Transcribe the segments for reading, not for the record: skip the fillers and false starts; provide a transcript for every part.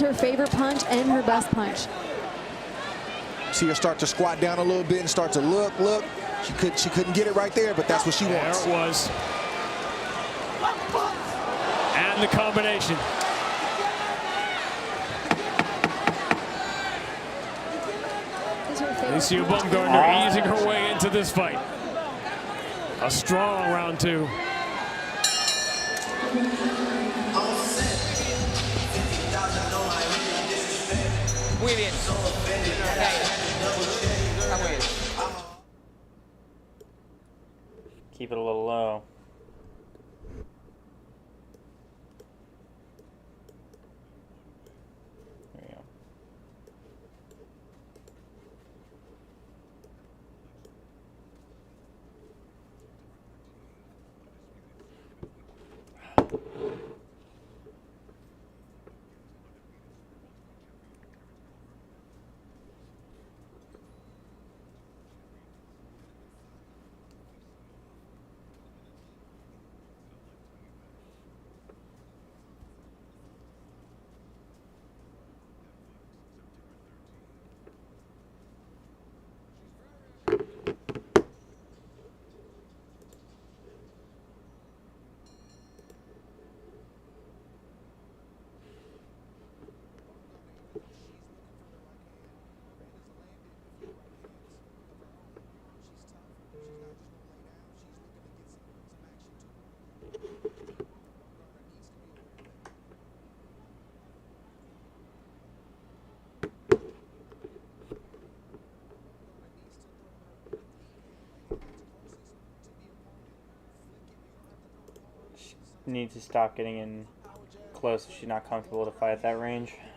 is her favorite punch and her best punch. See her start to squat down a little bit and start to look. She couldn't get it right there, but that's what she wants. There it was. And the combination. Alicia Baumgartner easing her way into this fight. A strong round two. Muy bien. Keep it a little low. There you go. Needs to stop getting in close if she's not comfortable to fight at that range. Exactly.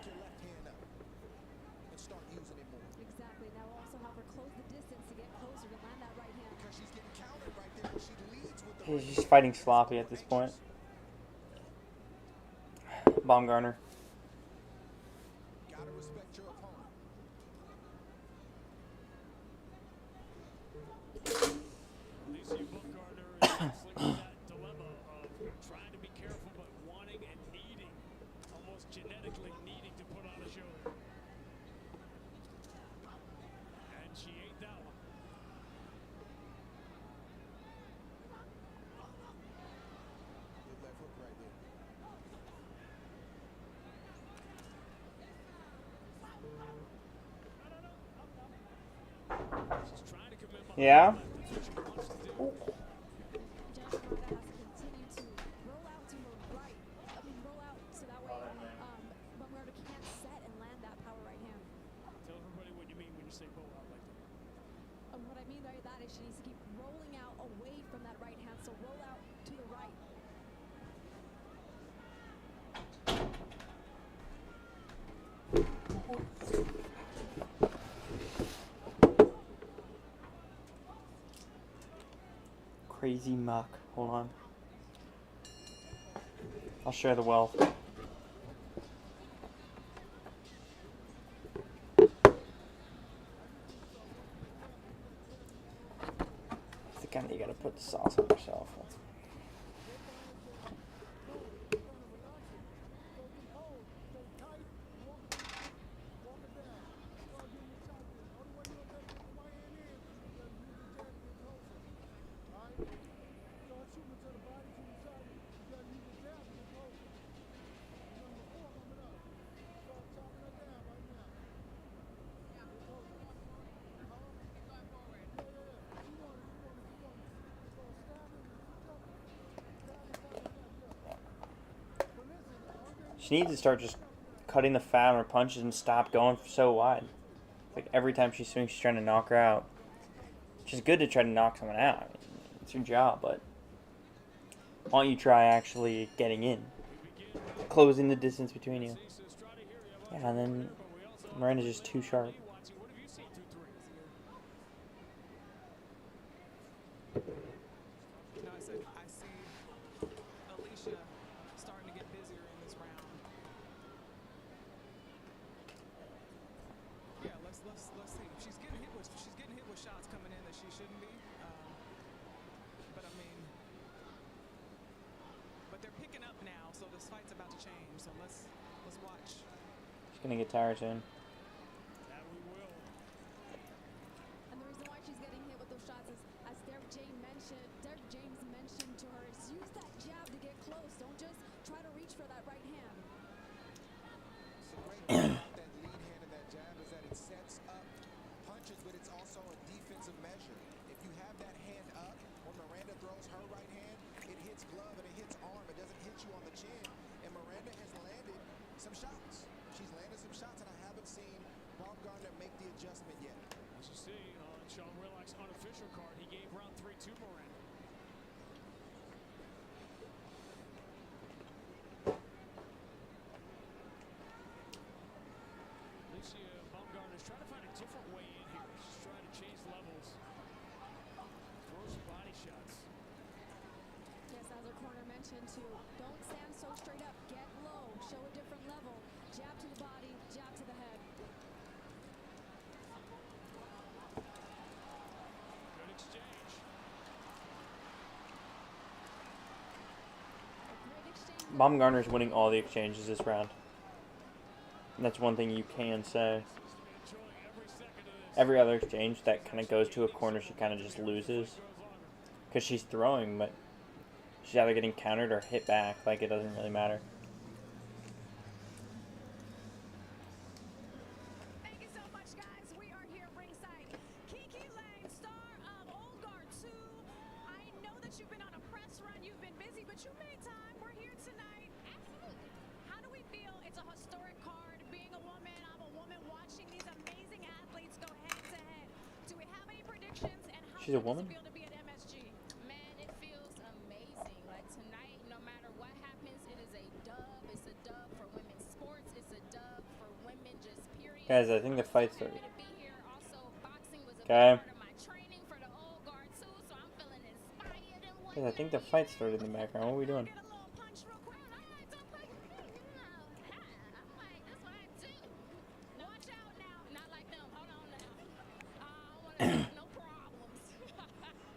That will also help her close the distance to get closer to land that right hand. She's fighting sloppy at this point. Baumgartner. Yeah? What I mean by that is she needs to keep rolling out away from that right hand, so roll out to the right. Crazy muck. Hold on. I'll share the wealth. Kind of, you gotta put the sauce on yourself. She needs to start just cutting the fat on her punches and stop going so wide. Like every time she swings, she's trying to knock her out. Which is good to try to knock someone out. I mean, it's your job, but why don't you try actually getting in? Closing the distance between you. Yeah, and then Miranda's just too sharp. Let's see. She's getting hit with shots coming in that she shouldn't be. But I mean, but they're picking up now, so this fight's about to change. So let's watch. gonna get tired soon. That we will. And the reason why she's getting hit with those shots is, as Derek James mentioned to her, is use that jab to get close. Don't just try to reach for that right hand. It's a great thing about that lead hand and that jab is that it sets up punches, but it's also a defensive measure. If you have that hand up, when Miranda throws her right hand, it hits glove and it hits arm. It doesn't hit you on the chin. And Miranda has landed some shots. She's landed some shots, and I haven't seen Baumgartner make the adjustment yet. As you see on Sean Willock's unofficial card, he gave round 3 to Miranda. Alicia Baumgartner's trying to find a different way in here. She's trying to change levels. Throw some body shots. Yes, as our corner mentioned too, don't stand so straight up. Get low. Show a different level. Jab to the body, jab to the head. Good exchange. A great exchange. Baumgartner's winning all the exchanges this round. And that's one thing you can say. Seems to be enjoying every second of this. Every other exchange that kind of goes to a corner, she kind of just loses. Goes longer. Because she's throwing, but she's either getting countered or hit back. Like, it doesn't really matter. Thank you so much, guys. We are here ringside. Kiki Lang, star of Old Guard 2. I know that you've been on a press run. You've been busy, but you made time. We're here tonight. Absolutely. How do we feel? It's a historic card. Being a woman, I'm a woman watching these amazing athletes go head to head. Do we have any predictions? And how She's a good woman? does it feel to be at MSG? Man, it feels amazing. Like tonight, no matter what happens, it is a dub. It's a dub for women's sports. It's a dub for women just period. Guys, I think the I'm so fight's happy started. to be here. Also, boxing was a Okay. big part of my training for the Old Guard too, so I'm feeling inspired and Guys, I think the fight started in the background. What are we doing? Get a little punch real quick. Alright, don't play with me, you know. I'm like, that's what I do. Watch out now. Not like them. Hold on now. I don't want to have no problems.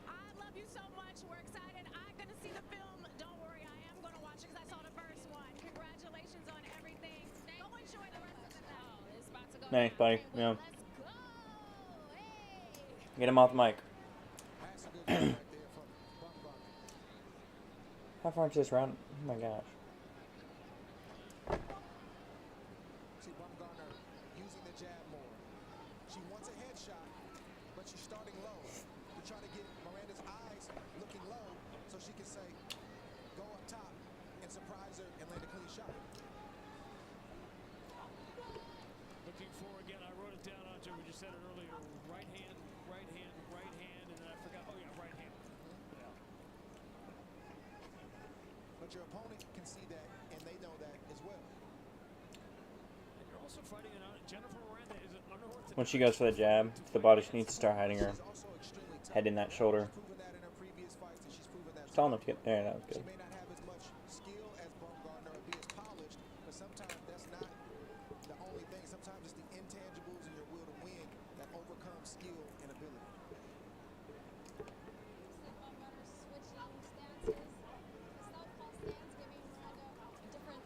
I love you so much. We're excited. I'm going to see the film. Don't worry. I am going to watch it because I saw the first one. Congratulations on everything. Go enjoy the rest of the night. Oh, it's about to go Nice, down. buddy. Can't wait. Yeah. Let's go. Hey. Get him off the mic. That's a good one right there from Baumgartner. How far into this round? Oh my gosh. See Baumgartner using the jab more. She wants a headshot, but she's starting low to try to get Miranda's eyes looking low so she can say, go up top and surprise her and land a clean shot. Looking for again, I wrote it down, Andre. We just said it earlier. Right hand, right hand, right hand, and then I forgot. Oh yeah, right hand. Yeah. But your opponent can see that, and they know that as well. And you're also fighting Jennifer Miranda is an unorthodox. When she goes for the jab, the body needs to start hiding her She's also extremely tough. head in that shoulder. She's proven that in her previous fights, and she's proven that. It's tall enough to get there. That was She good. may not have as much skill as Baumgartner or be as polished, but sometimes that's not the only thing. Sometimes it's the intangibles and your will to win that overcome skill and ability. Baumgartner switching stances. The southpaw stance giving Miranda a different.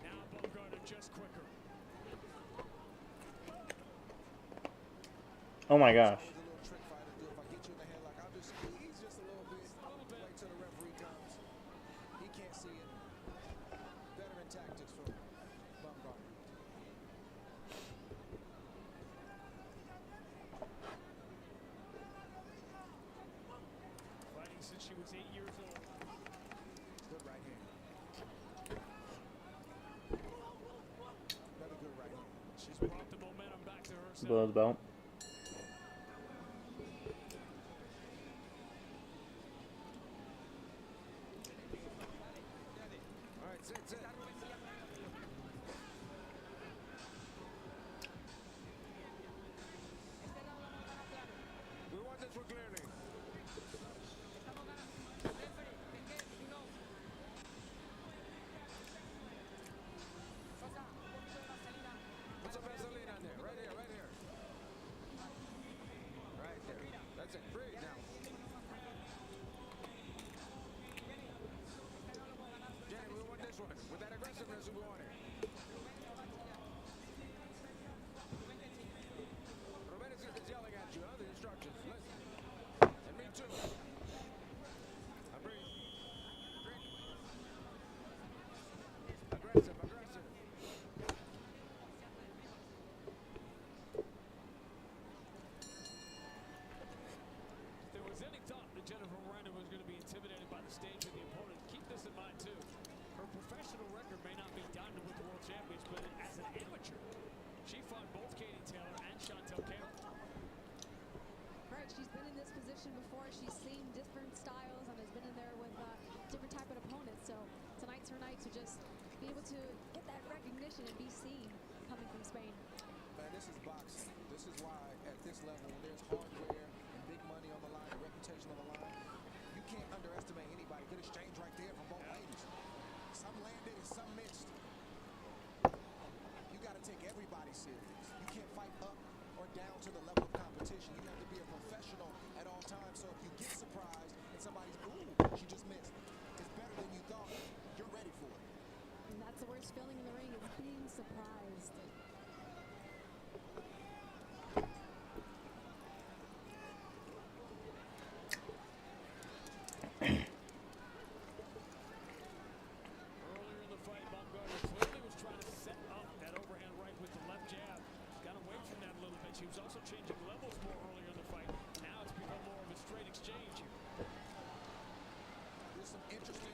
Now Baumgartner just quicker. Oh my gosh. Always a little trick fighter do. If I get you in the headlock, I'll just squeeze just a little bit. Wait till the referee comes. He can't see it. Veteran tactics from Baumgartner. Fighting since she was 8 years old. Good right hand. Another good right hand. She's brought the momentum back to herself. Below the belt. All right, sit. We want this for clearly. Put some Vaseline on there. Right here. professional record may not be diamond with the world champions, but as an amateur, she fought both Katie Taylor and Chantel Caleb. Right, she's been in this position before. She's seen different styles and has been in there with different type of opponents. So tonight's her night to just be able to get that recognition and be seen coming from Spain. Man, this is boxing. This is why at this level, when there's hardware and big money on the line, and reputation on the line, you can't underestimate anybody. Good exchange right there from both ladies. Some landed and some missed. You got to take everybody serious. You can't fight up or down to the level of competition. You have to be a professional at all times. So if you get surprised and somebody's, ooh, she just missed, it's better than you thought. You're ready for it. And that's the worst feeling in the ring, is being surprised. Earlier in the fight, Baumgartner clearly was trying to set up that overhand right with the left jab. Got away from that a little bit. She was also changing levels more earlier in the fight. Now it's become more of a straight exchange here. There's some interesting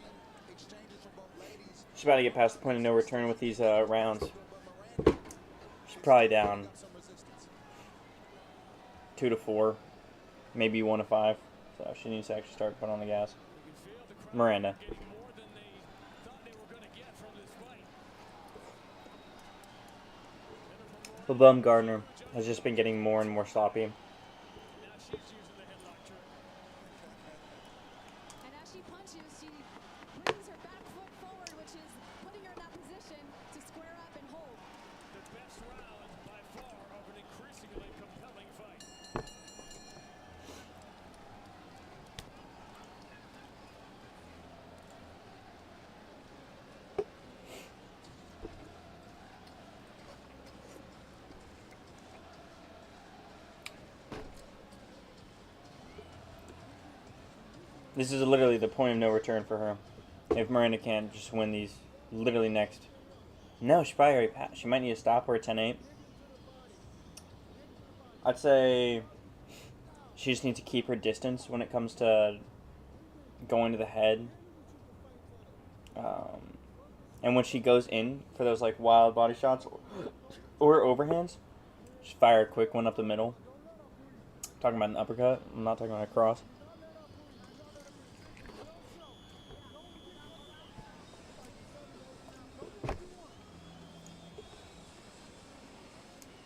exchanges from both ladies. She's about to get past the point of no return with these rounds. She's probably down Got some resistance. 2-4, maybe 1-5. So she needs to actually start putting on the gas. You can feel the crowd Miranda. getting more than they thought they were going to get from this fight. But Baumgartner has just been getting more and more sloppy. Now she's using the headlock trick. And as she punches, she brings her back foot forward, which is putting her in that position to square up and hold. The best round by far of an increasingly compelling fight. This is literally the point of no return for her. If Miranda can't just win these literally next. No, she probably already passed. She might need to stop her at 10-8. I'd say she just needs to keep her distance when it comes to going to the head. And when she goes in for those like wild body shots or overhands, just fire a quick one up the middle. Talking about an uppercut. I'm not talking about a cross.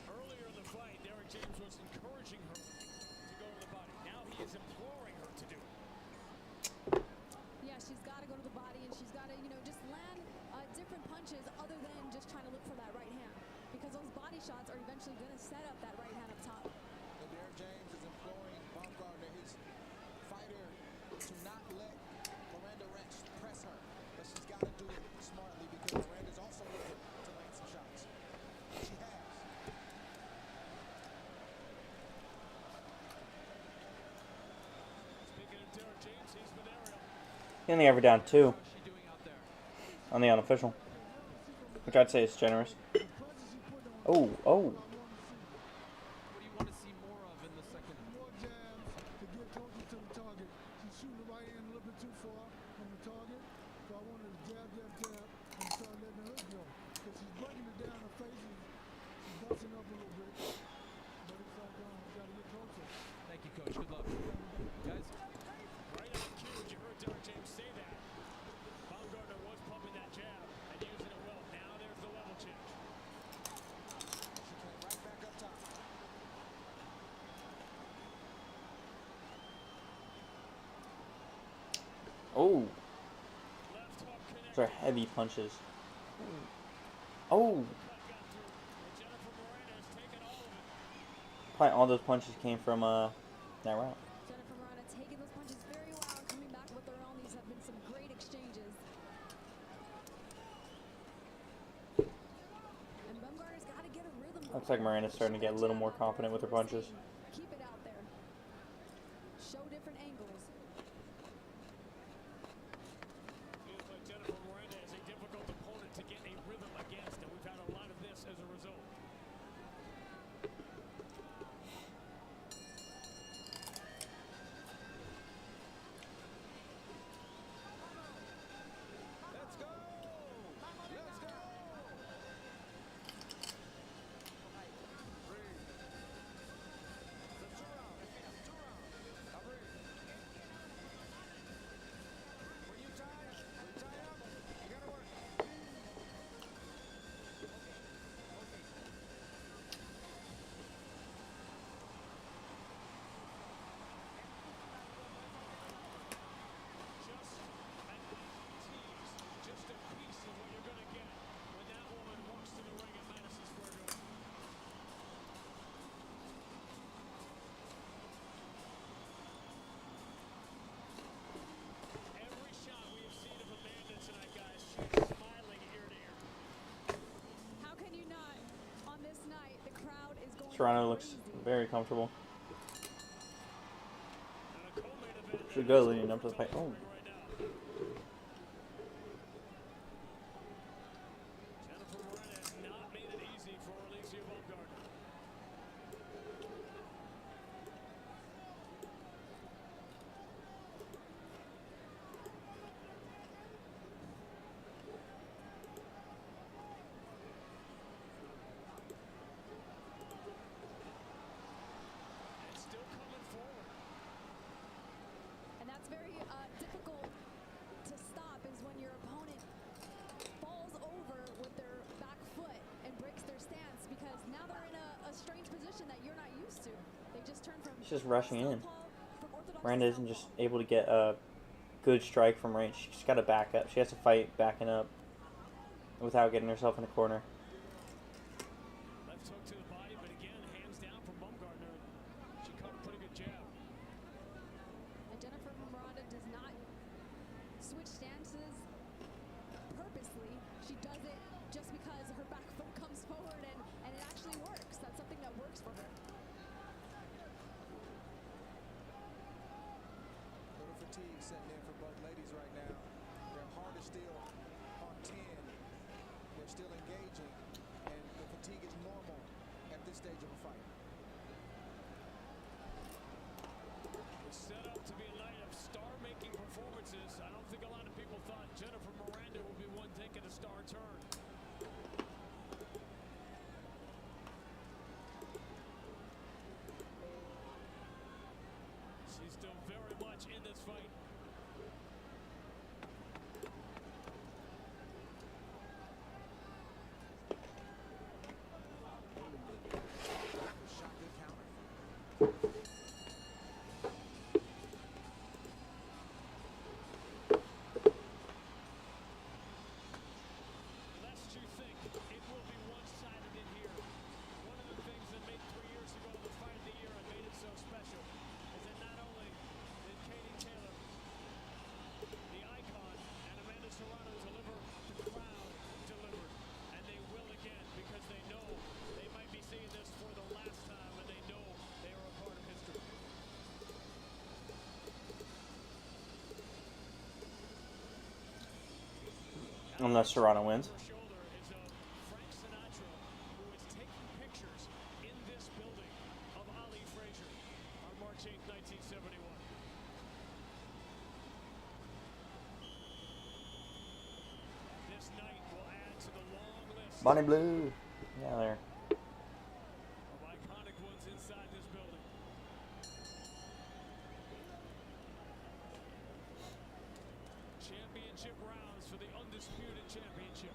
Earlier in the fight, Derek James was encouraging her to go to the body. Now he is imploring her to do it. Yeah, she's got to go to the body, and she's got to, just land different punches other than just trying to look for that right hand. Because those body shots are eventually going to set up that right hand up top. And Derek James is imploring Baumgartner, his fighter, to not let Miranda press her. But she's got to do it smartly because Miranda's also looking to land some shots. She has. Speaking of Derek James, he's been aerial. He only ever down 2 What's she doing out there? on the unofficial, which I'd say is generous. Oh, oh. What do you want to see more of in the second? More jabs to get closer to the target. She's shooting the right hand a little bit too far from the target. So I wanted to jab, and start letting her hook go. Because she's breaking it down her face. She's busting up a little bit. But it's like, got to get closer. Thank you, Coach. Good luck. Guys, Right on cue, as you heard Derek James say that. Baumgartner was pumping that jab and using it well. Now there's the level change. She came right back up top. Oh, Left hook connected. those are heavy punches. Oh, Cut got through. And Jennifer Moreno has taken all of it. probably all those punches came from that round. Jennifer Miranda taking those punches very well and coming back with their own. These have been some great exchanges. And Baumgartner's got to get a rhythm. Looks like Miranda's starting to get a little more confident with her punches. Keep it out there. Show different angles. Feels like Jennifer Moreno is a difficult opponent to get a rhythm against, and we've had a lot of this as a result. let's go. Serrano looks very comfortable. And a co-main event Should that go is leading up to the fight. Oh, right now. Jennifer Moreno has not made it easy for Alicia Baumgartner. And still coming forward. And that's very difficult to stop is when your opponent falls over with their back foot and breaks their stance because now they're in a strange position that you're not used to. They just turn from he's just rushing in. southpaw, from orthodox to Miranda isn't just southpaw. able to get a good strike from range. She's got to back up. She has to fight backing up without getting herself in a corner. Left hook to the body, but again, hands down from Baumgartner. She caught a pretty good jab. And Jennifer Miranda does not switch stances purposely. She does it just because her back foot comes forward and it actually works. That's something that works for her. Little fatigue setting in for both ladies right now. Their heart is still on 10. They're still engaging, and the fatigue is normal at this stage of a fight. It's set up to be a night of star-making performances. I don't think a lot of people thought Jennifer Miranda would be one taking a star turn. She's still very much in this fight. Shot, good counter. Lest you think it will be one-sided in here. One of the things that made 3 years ago the fight of the year and made it so special is that not only did Katie Taylor, the icon, and Amanda Serrano deliver, the crowd delivered. And they will again because they know they might be seeing this for the last time and they know they are a part of history. Unless Serrano wins. Over her shoulder is Frank Sinatra, who is taking pictures in this building of Ali Frazier on March 8, 1971. This night will add to the long list Bonnie Blue. Yeah, there. of iconic ones inside this building. Championship rounds for the undisputed championship.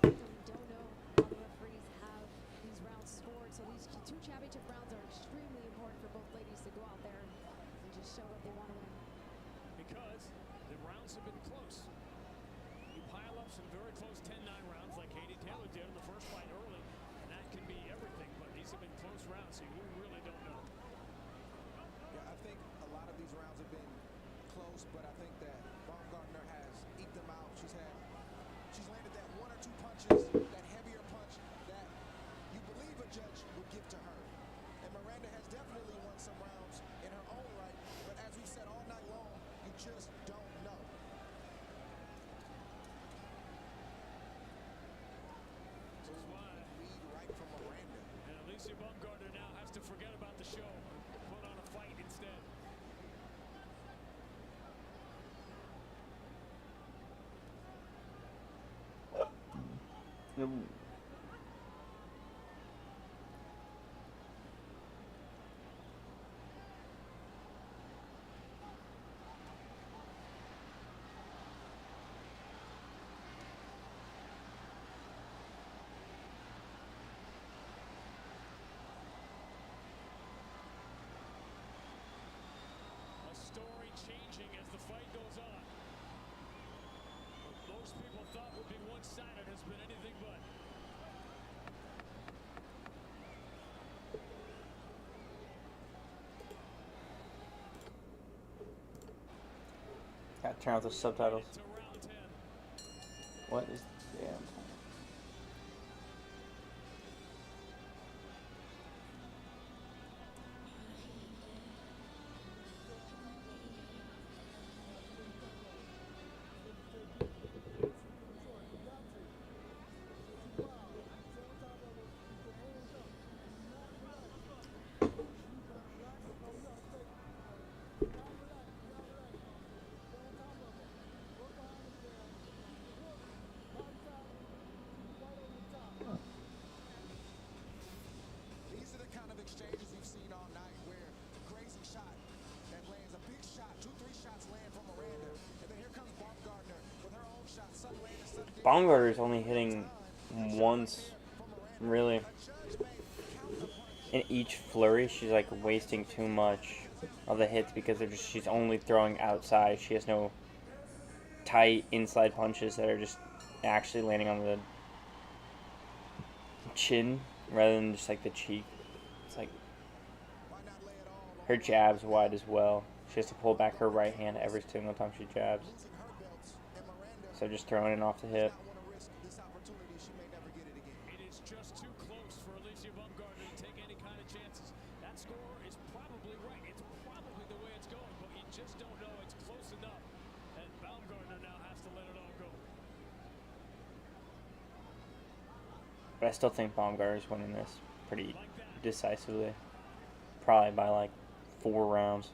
We don't know how the referees have these rounds scored, so these two championship rounds are extremely important for both ladies to go out there and just show that they want to win. Because the rounds have been close. You pile up some very close 10-9 rounds like Katie Taylor did in the first fight early, and that can be everything, but these have been close rounds, so you really don't know. Yeah, I think a lot of these rounds have been close, but I think that Baumgartner has eked them out. She's landed that one or two punches, that heavier punch that you believe a judge would give to her. And Miranda has definitely won some rounds in her own right, but as we said all night long, you just don't know. This is why. Lead right from Miranda. And Alicia Baumgartner now has to forget about the show and put on a fight instead. Ooh. A story changing as the fight goes on. What most people thought would be one-sided has been anything but. Gotta turn off the subtitles. To round 10. What is damn? These are the kind of exchanges you've seen all night where crazy shot that lands, a big shot, 2-3 shots land from Miranda, and then here comes Baumgartner with her own shot. Sun landed, sun didn't. Baumgartner's only hitting once, really. A judge may count the punch. In each flurry, she's like wasting too much of the hits because they're just she's only throwing outside. She has no tight inside punches that are just actually landing on the chin rather than just like the cheek. It's like Why not lay it all on her jab's wide as well. She has to pull back her right hand every single time she jabs. losing her belts, and Miranda So just throwing it off the hip. not want to risk this opportunity. She may never get it again. It is just too close for Alicia Baumgartner to take any kind of chances. That score is probably right. It's probably the way it's going, but you just don't know. It's close enough. And Baumgartner now has to let it all go. But I still think Baumgartner's winning this pretty Like that. decisively. Probably by like 4 rounds.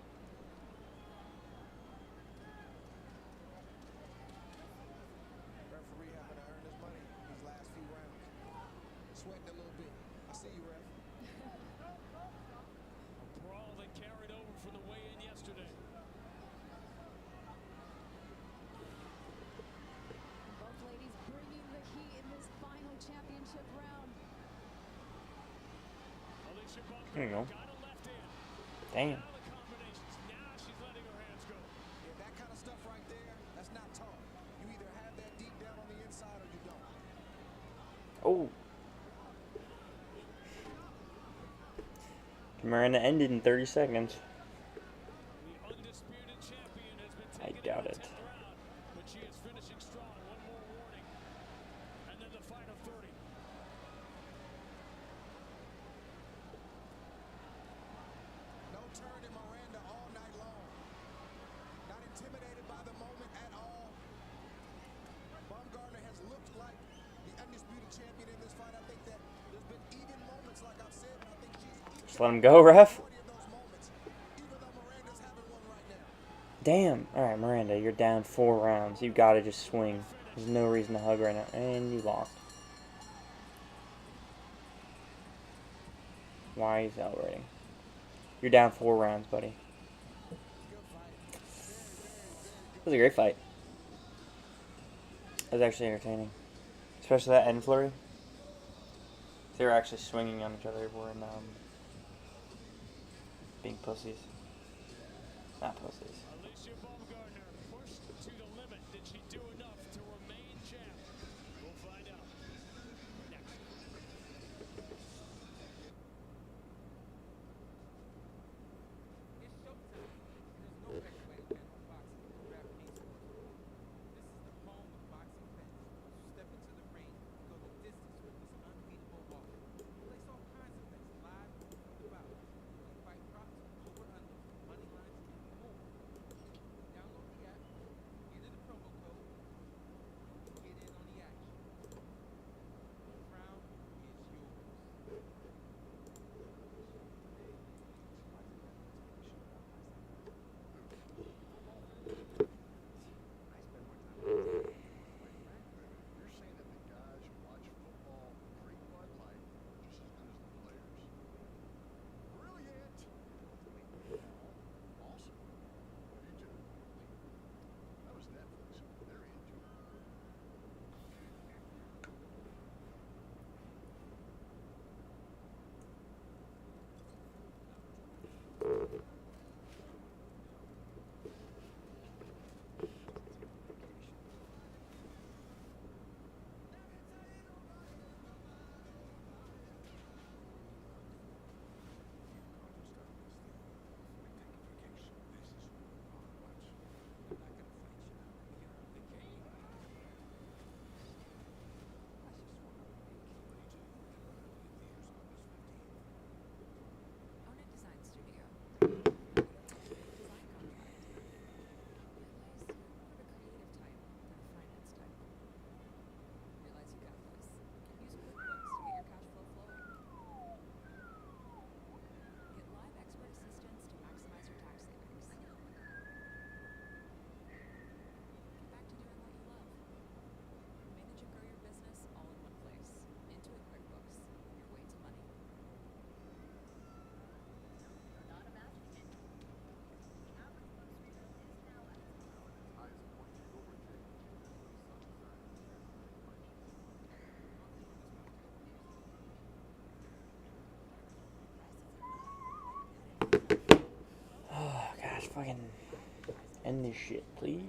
Referee having to earn his money these last few rounds. Sweating a little bit. I see you, ref. A brawl that carried over from the weigh-in yesterday. Both ladies bringing the heat in this final championship round. Alicia There you Baumgartner go. got a left hand. Damn. Now the combinations. Now she's letting her hands go. Yeah, that kind of stuff right there, that's not taught. You either have that deep down on the inside or you don't. Oh. Miranda ended in 30 seconds. The undisputed champion has been I taken doubt in the it. 10th round, but she is finishing strong. One more warning, and then the final 30. No turn in Miranda all night long. Not intimidated by the moment at all. Baumgartner has looked like the undisputed champion in this fight. I think that there's been even moments, like I've said, but I think she's Just let him go, ref. majority of those moments, even though Miranda's having one right now. Damn. Alright, Miranda, you're down 4 rounds. You gotta just swing. There's no reason to hug right now. And you lost. Why are you celebrating? You're down 4 rounds, buddy. It was a great fight. It was actually entertaining. Especially that end flurry. They were actually swinging on each other. We're being pussies. Not pussies. Alicia Baumgartner pushed to the limit. Did she do enough to remain champ? We'll find out. Next. It's showtime. There's no better way to bet on boxing than DraftKings Sportsbook. This is the home of boxing bets. So step into the ring and go the distance with this unbeatable offer. Place all kinds of bets live from the bout, including fight props, over-unders, money lines, and more. Fucking end this shit, please.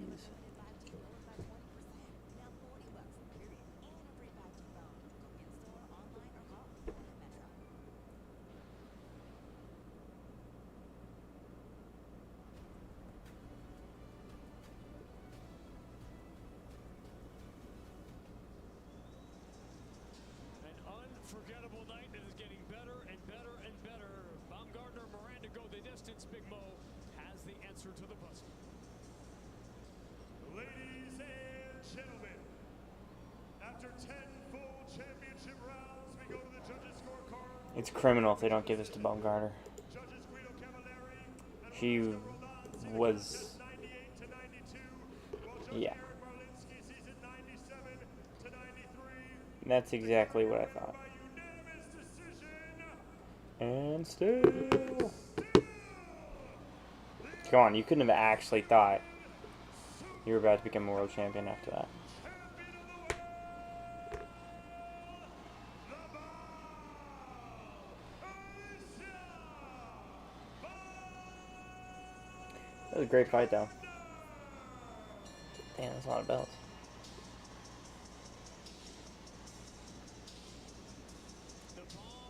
An unforgettable night that is getting better and better and better. Baumgartner, Miranda go the distance. Big Mo has the answer to the puzzle. Ladies and gentlemen, after 10 full championship rounds, we go to the judges' scorecard. It's criminal if they don't give this to Baumgartner. Judges Guido Cavallari and She Oscar Roldán was, season 98 to 92, while Judge yeah. Eric Marlinski season 97 to 93. That's exactly what I thought. By unanimous decision, And still. Come on, you couldn't have actually thought you were about to become a world champion after that. That was a great fight, though. Damn, that's a lot of belts.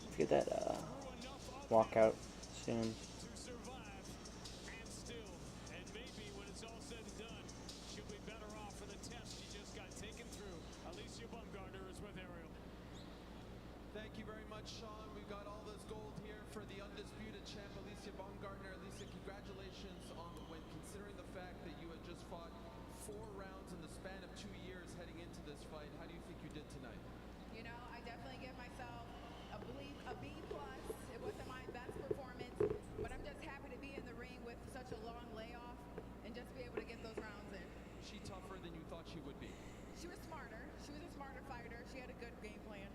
Let's get that walkout soon. To survive and still, and maybe when it's all said and done, she'll be better off for the test she just got taken through. Alicia Baumgartner is with Ariel. Thank you very much, Sean. We've got all this gold here for the undisputed champ, Alicia Baumgartner. Alicia, congratulations on the win, considering the fact that you had just fought 4 rounds in the span of 2 years heading into this fight. How do you think you did tonight? You know, I definitely give myself a B plus. It wasn't my best performance, but I'm just happy to be in the ring with such a long layoff and just be able to get those rounds in. Was she tougher than you thought she would be? She was smarter. She was a smarter fighter. She had a good game plan.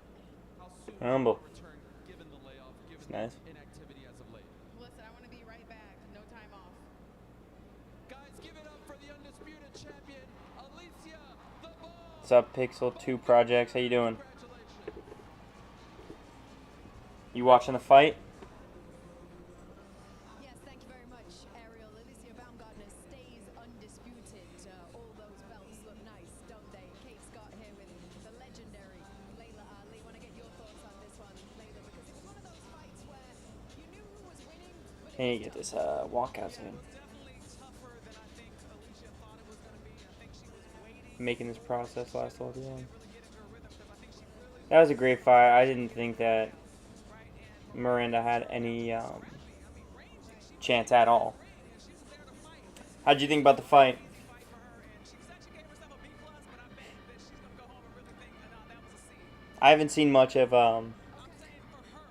How soon Humble. will you return, given the layoff, given It's nice. the inactivity as of late? Listen, I want to be right back. No time off. Guys, give it up for the undisputed champion, Alicia the Ball. What's up, Pixel 2 Projects? How you doing? Congratulations. You watching the fight? Yes, thank you very much, Ariel. Alicia Baumgartner stays undisputed. All those belts look nice, don't they? Kate Scott here with the legendary Layla Ali. Want to get your thoughts on this one, Layla, because it was one of those fights where you knew who was winning, but Hey, get this walkout soon. Definitely tougher than I think Alicia thought it was going to be. I think she was waiting. Making this process last all the time. Really get into her rhythm because I think she really That was a great fight. I didn't think that right and Miranda had any chance at all. How'd you think about the fight? fight for her, and she actually gave herself a B plus, but I bet that she's gonna go home and really think, no, that was a C. I haven't seen much of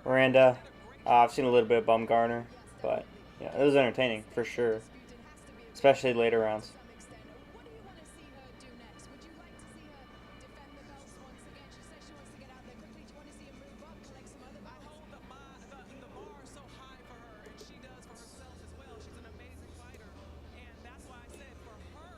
Miranda. I've seen a little bit of Baumgartner, but yeah, it was entertaining for sure, especially later rounds. to some extent. What do you want to see her do next? Would you like to see her defend the belts once again? She says she wants to get out there quickly. Do you want to see her move up, collect some other I belts? hold the bar so high for her, and she does for herself as well. She's an amazing fighter, and that's why I said for her,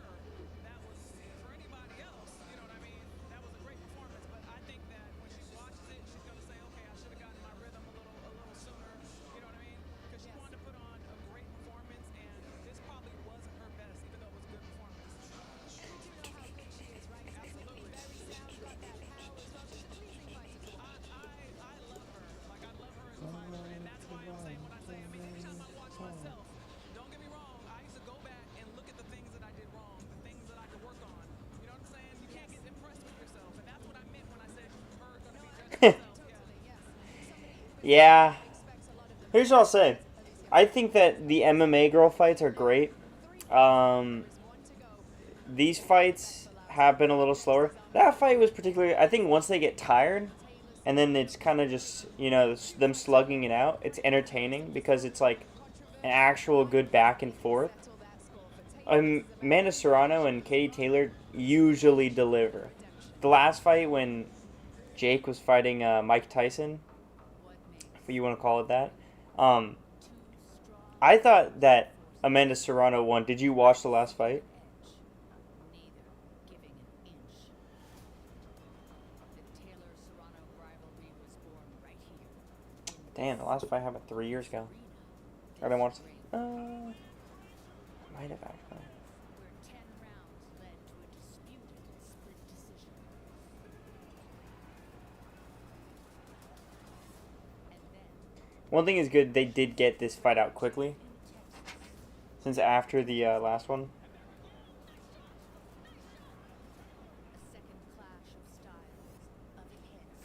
that was for anybody else. You know what I mean? That was a great performance, but I think that when she watches it, she's gonna say, okay, I should have gotten my rhythm a little sooner. You know what I mean? Because she wanted to put on a great performance, and this probably wasn't her best, even though it was a good performance. We do know how good she is, right? Absolutely. Very sound, got that power as well. She's a pleasing fighter to watch. I love her. Like, I love her as a fighter, and that's why I'm saying when I say, I mean, anytime I watch myself, don't get me wrong, I used to go back and look at the things that I did wrong, the things that I could work on. You know what I'm saying? You can't get impressed with yourself, and that's what I meant when I said her gonna be judging herself. Yeah. Here's what I'll say. I think that the MMA girl fights are great. These fights have been a little slower. That fight was particularly, I think once they get tired, and then it's kind of just, you know, them slugging it out, it's entertaining because it's like an actual good back and forth. Amanda Serrano and Katie Taylor usually deliver. The last fight when Jake was fighting Mike Tyson, if you want to call it that, I thought that Amanda Serrano won. Did you watch the last fight? Damn, the last fight happened 3 years ago. I didn't watch. Might have actually. where 10 rounds led to a disputed split decision. And then, One thing is good, they did get this fight out quickly. in Texas, Since after the last one. a second clash of styles, of hits and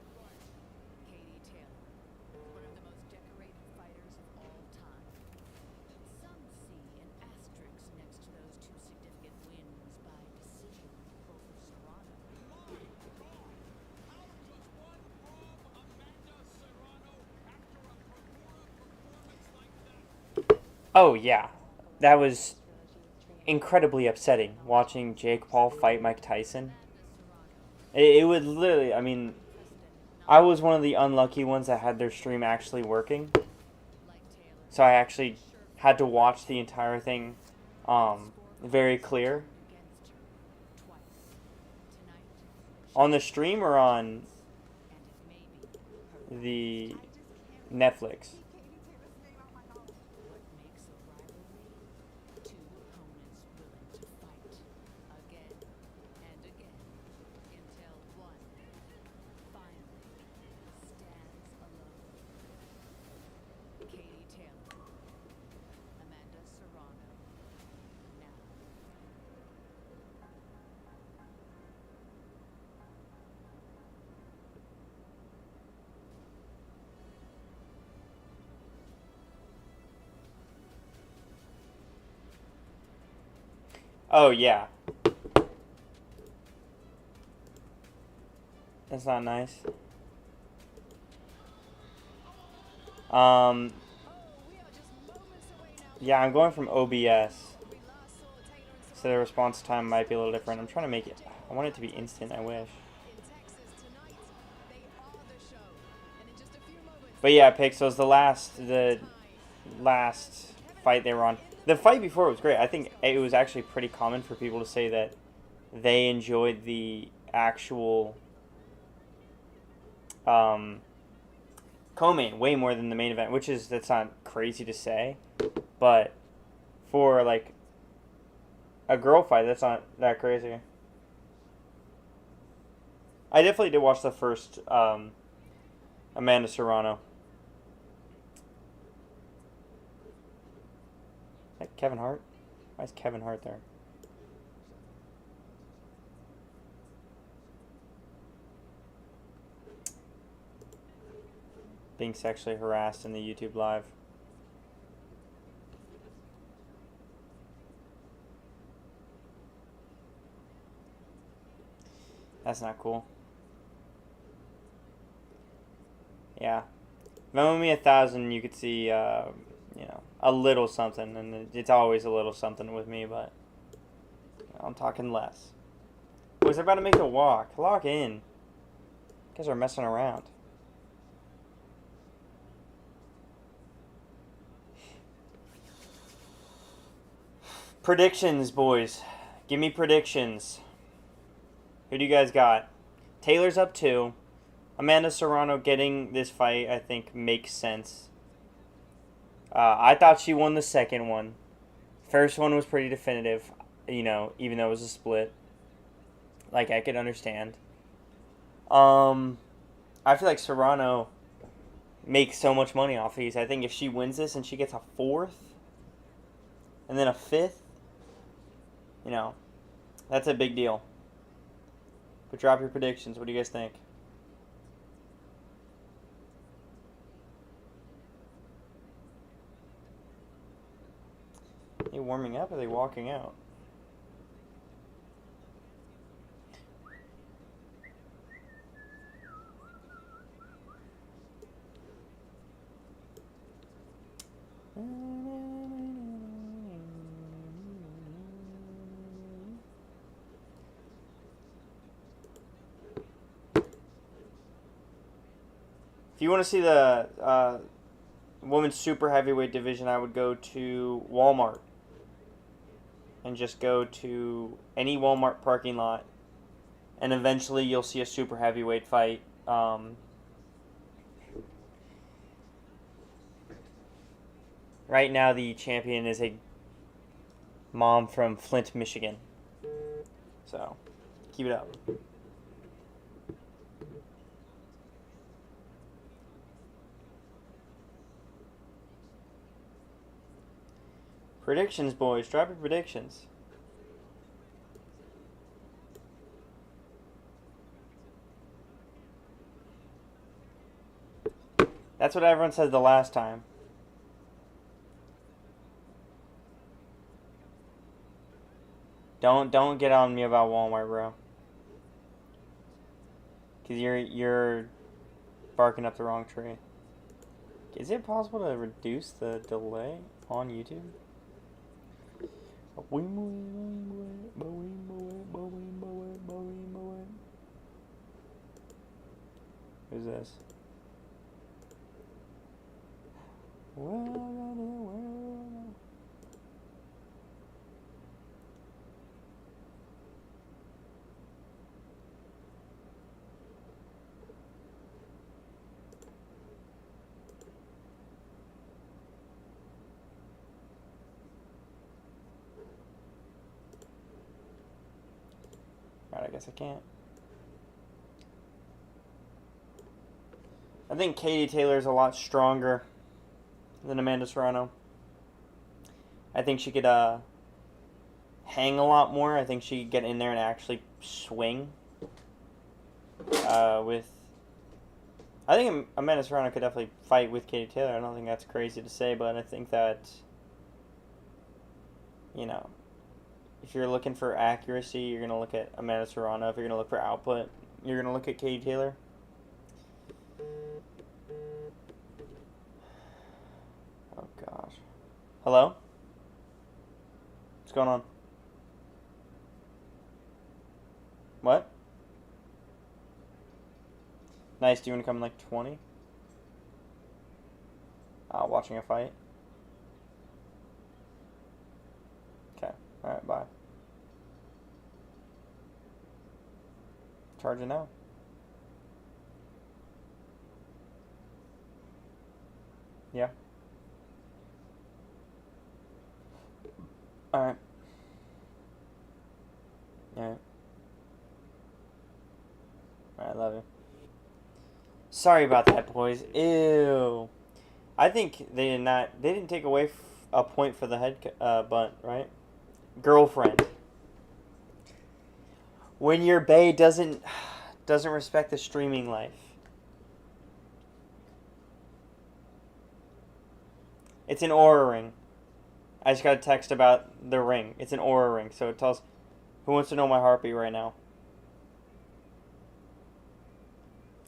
wills. Katie Taylor, one of the most decorated fighters of all time. Some see an asterisk next to those two significant wins by decision over Serrano. Oh yeah, that was incredibly upsetting watching Jake Paul fight Mike Tyson. It would literally, I mean, I was one of the unlucky ones that had their stream actually working, so I actually had to watch the entire thing very clear. On the stream or on the Netflix? What makes a rivalry? Two opponents willing to fight again and again until one finally stands alone. Katie Taylor, Amanda Serrano, now. Oh yeah. That's not nice. Yeah, I'm going from OBS, so the response time might be a little different. I'm trying to make it. I want it to be instant. I wish. But yeah, Pixels. The last fight they were on. The fight before was great. I think it was actually pretty common for people to say that they enjoyed the actual co-main way more than the main event, that's not crazy to say, but for like a girl fight, that's not that crazy. I definitely did watch the first Amanda Serrano. Is that Kevin Hart? Why is Kevin Hart there? Being sexually harassed in the YouTube live. That's not cool. Yeah. Venmo me 1,000, you could see, you know, a little something, and it's always a little something with me, but I'm talking less. Boys, they're about to make the walk. Lock in. You guys are messing around. Predictions, boys. Give me predictions. Who do you guys got? Taylor's up 2. Amanda Serrano getting this fight, I think, makes sense. I thought she won the second one. First one was pretty definitive, you know, even though it was a split. Like, I could understand. I feel like Serrano makes so much money off these. I think if she wins this and she gets a 4th and then a 5th, you know, that's a big deal. But drop your predictions. What do you guys think? Are they warming up or are they walking out? If you want to see the women's super heavyweight division, I would go to Walmart and just go to any Walmart parking lot, and eventually you'll see a super heavyweight fight Right now, the champion is a mom from Flint, Michigan. So, keep it up. Predictions, boys. Drop your predictions. That's what everyone said the last time. Don't get on me about Walmart, bro. Cause you're barking up the wrong tree. Is it possible to reduce the delay on YouTube? Who's this? Right, I guess I can't. I think Katie Taylor's a lot stronger than Amanda Serrano. I think she could hang a lot more. I think she could get in there and actually swing. I think Amanda Serrano could definitely fight with Katie Taylor. I don't think that's crazy to say, but I think that, you know, if you're looking for accuracy, you're going to look at Amanda Serrano. If you're going to look for output, you're going to look at Katie Taylor. Oh, gosh. Hello? What's going on? What? Nice. Do you want to come in like 20? Watching a fight? Okay. Alright, bye. Charge it now. Yeah. Alright. Alright. Alright, love you. Sorry about that, boys. Ew. I think they didn't take away a point for the head bunt, right? Girlfriend. When your bae doesn't respect the streaming life. It's an Aura ring. I just got a text about the ring. It's an Aura ring, so it tells who wants to know my heartbeat right now.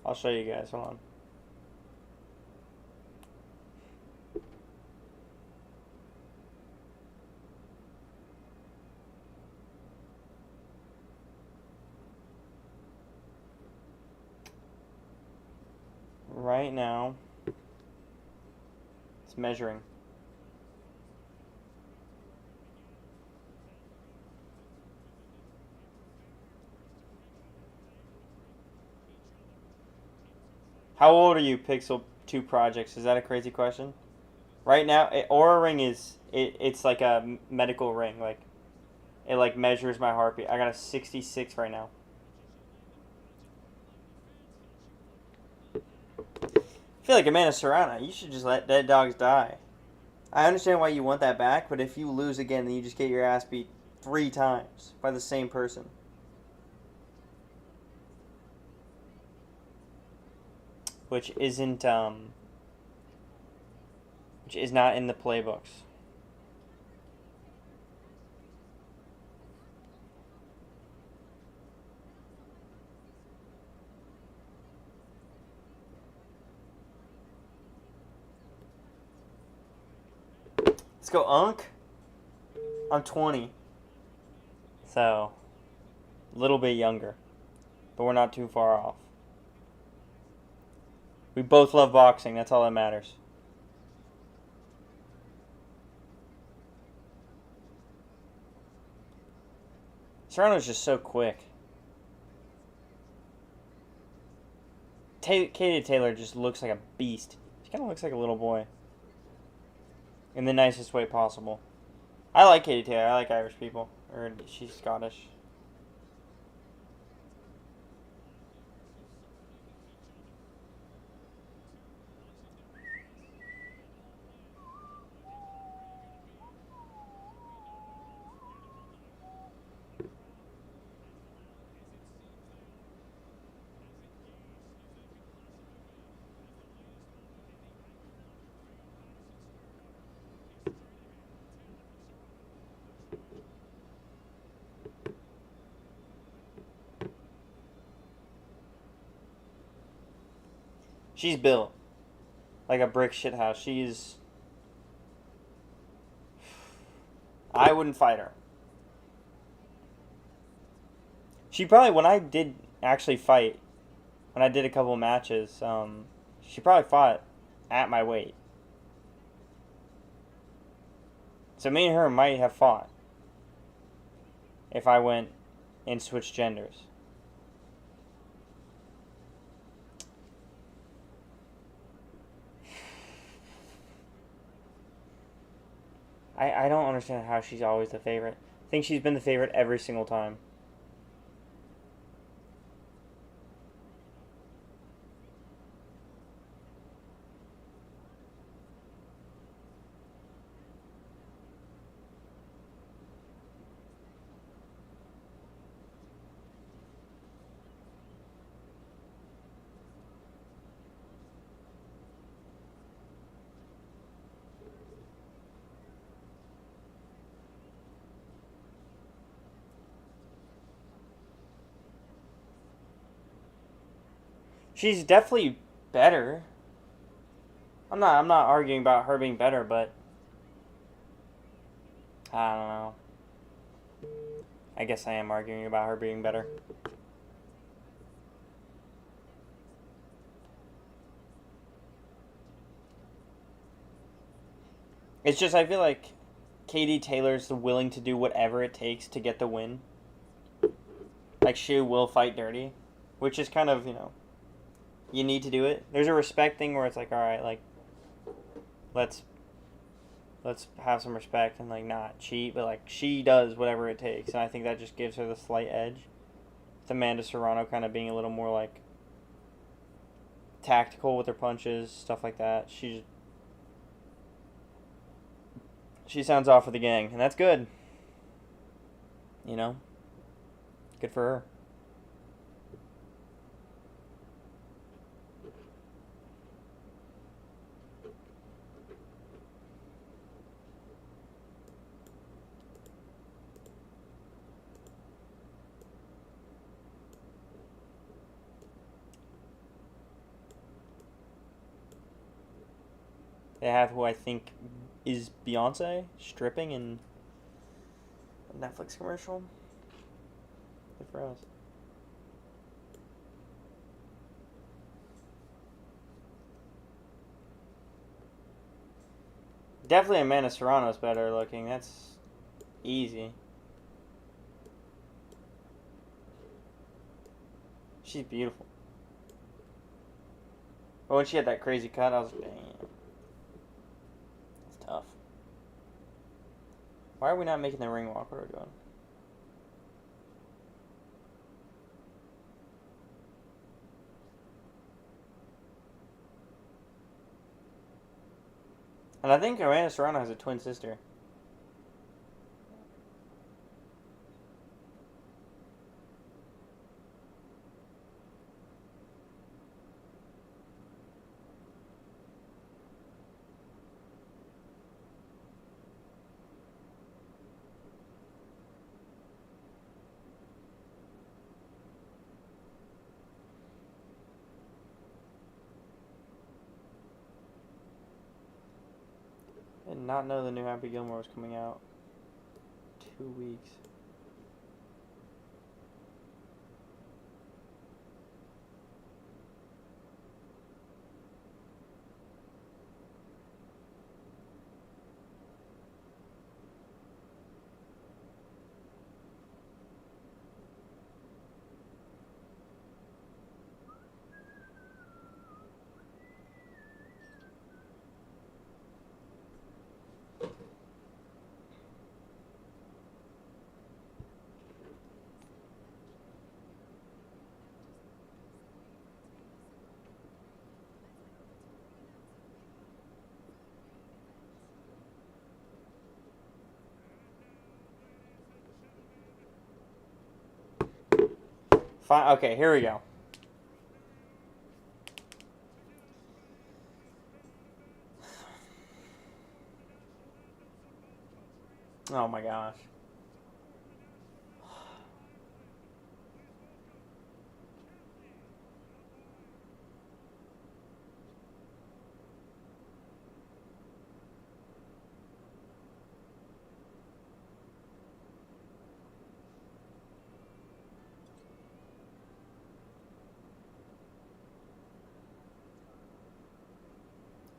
I'll show you guys. Hold on. Right now, it's measuring. How old are you, Pixel 2 Projects? Is that a crazy question? Right now, Aura Ring is it's like a medical ring. Like it like measures my heartbeat. I got a 66 right now. I feel like Amanda Serrano. You should just let dead dogs die. I understand why you want that back, but if you lose again, then you just get your ass beat 3 times by the same person. Which isn't which is not in the playbooks. Let's go, Unk. I'm 20. So, a little bit younger. But we're not too far off. We both love boxing. That's all that matters. Serrano's just so quick. Katie Taylor just looks like a beast. She kind of looks like a little boy. in the nicest way possible. I like Katie Taylor. I like Irish people. Or she's Scottish. She's built like a brick shithouse. She's. I wouldn't fight her. She probably, when I did actually fight, when I did a couple of matches, she probably fought at my weight. So me and her might have fought if I went and switched genders. I don't understand how she's always the favorite. I think she's been the favorite every single time. She's definitely better. I'm not arguing about her being better, but I don't know. I guess I am arguing about her being better. It's just I feel like Katie Taylor's willing to do whatever it takes to get the win. Like she will fight dirty, which is kind of, you need to do it. There's a respect thing where it's like, all right, like let's have some respect and like not cheat, but like she does whatever it takes, and I think that just gives her the slight edge. With Amanda Serrano kind of being a little more like tactical with her punches, stuff like that. She sounds off with the gang, and that's good. Good for her. They have who I think is Beyonce stripping in a Netflix commercial. Good for us. Definitely Amanda Serrano's better looking. That's easy. She's beautiful. But when she had that crazy cut, I was like, damn. That's tough. Why are we not making the ring walk? What are we doing? And I think Amanda Serrano has a twin sister. I did not know the new Happy Gilmore was coming out. 2 weeks. Fine. Okay, here we go. Oh my gosh.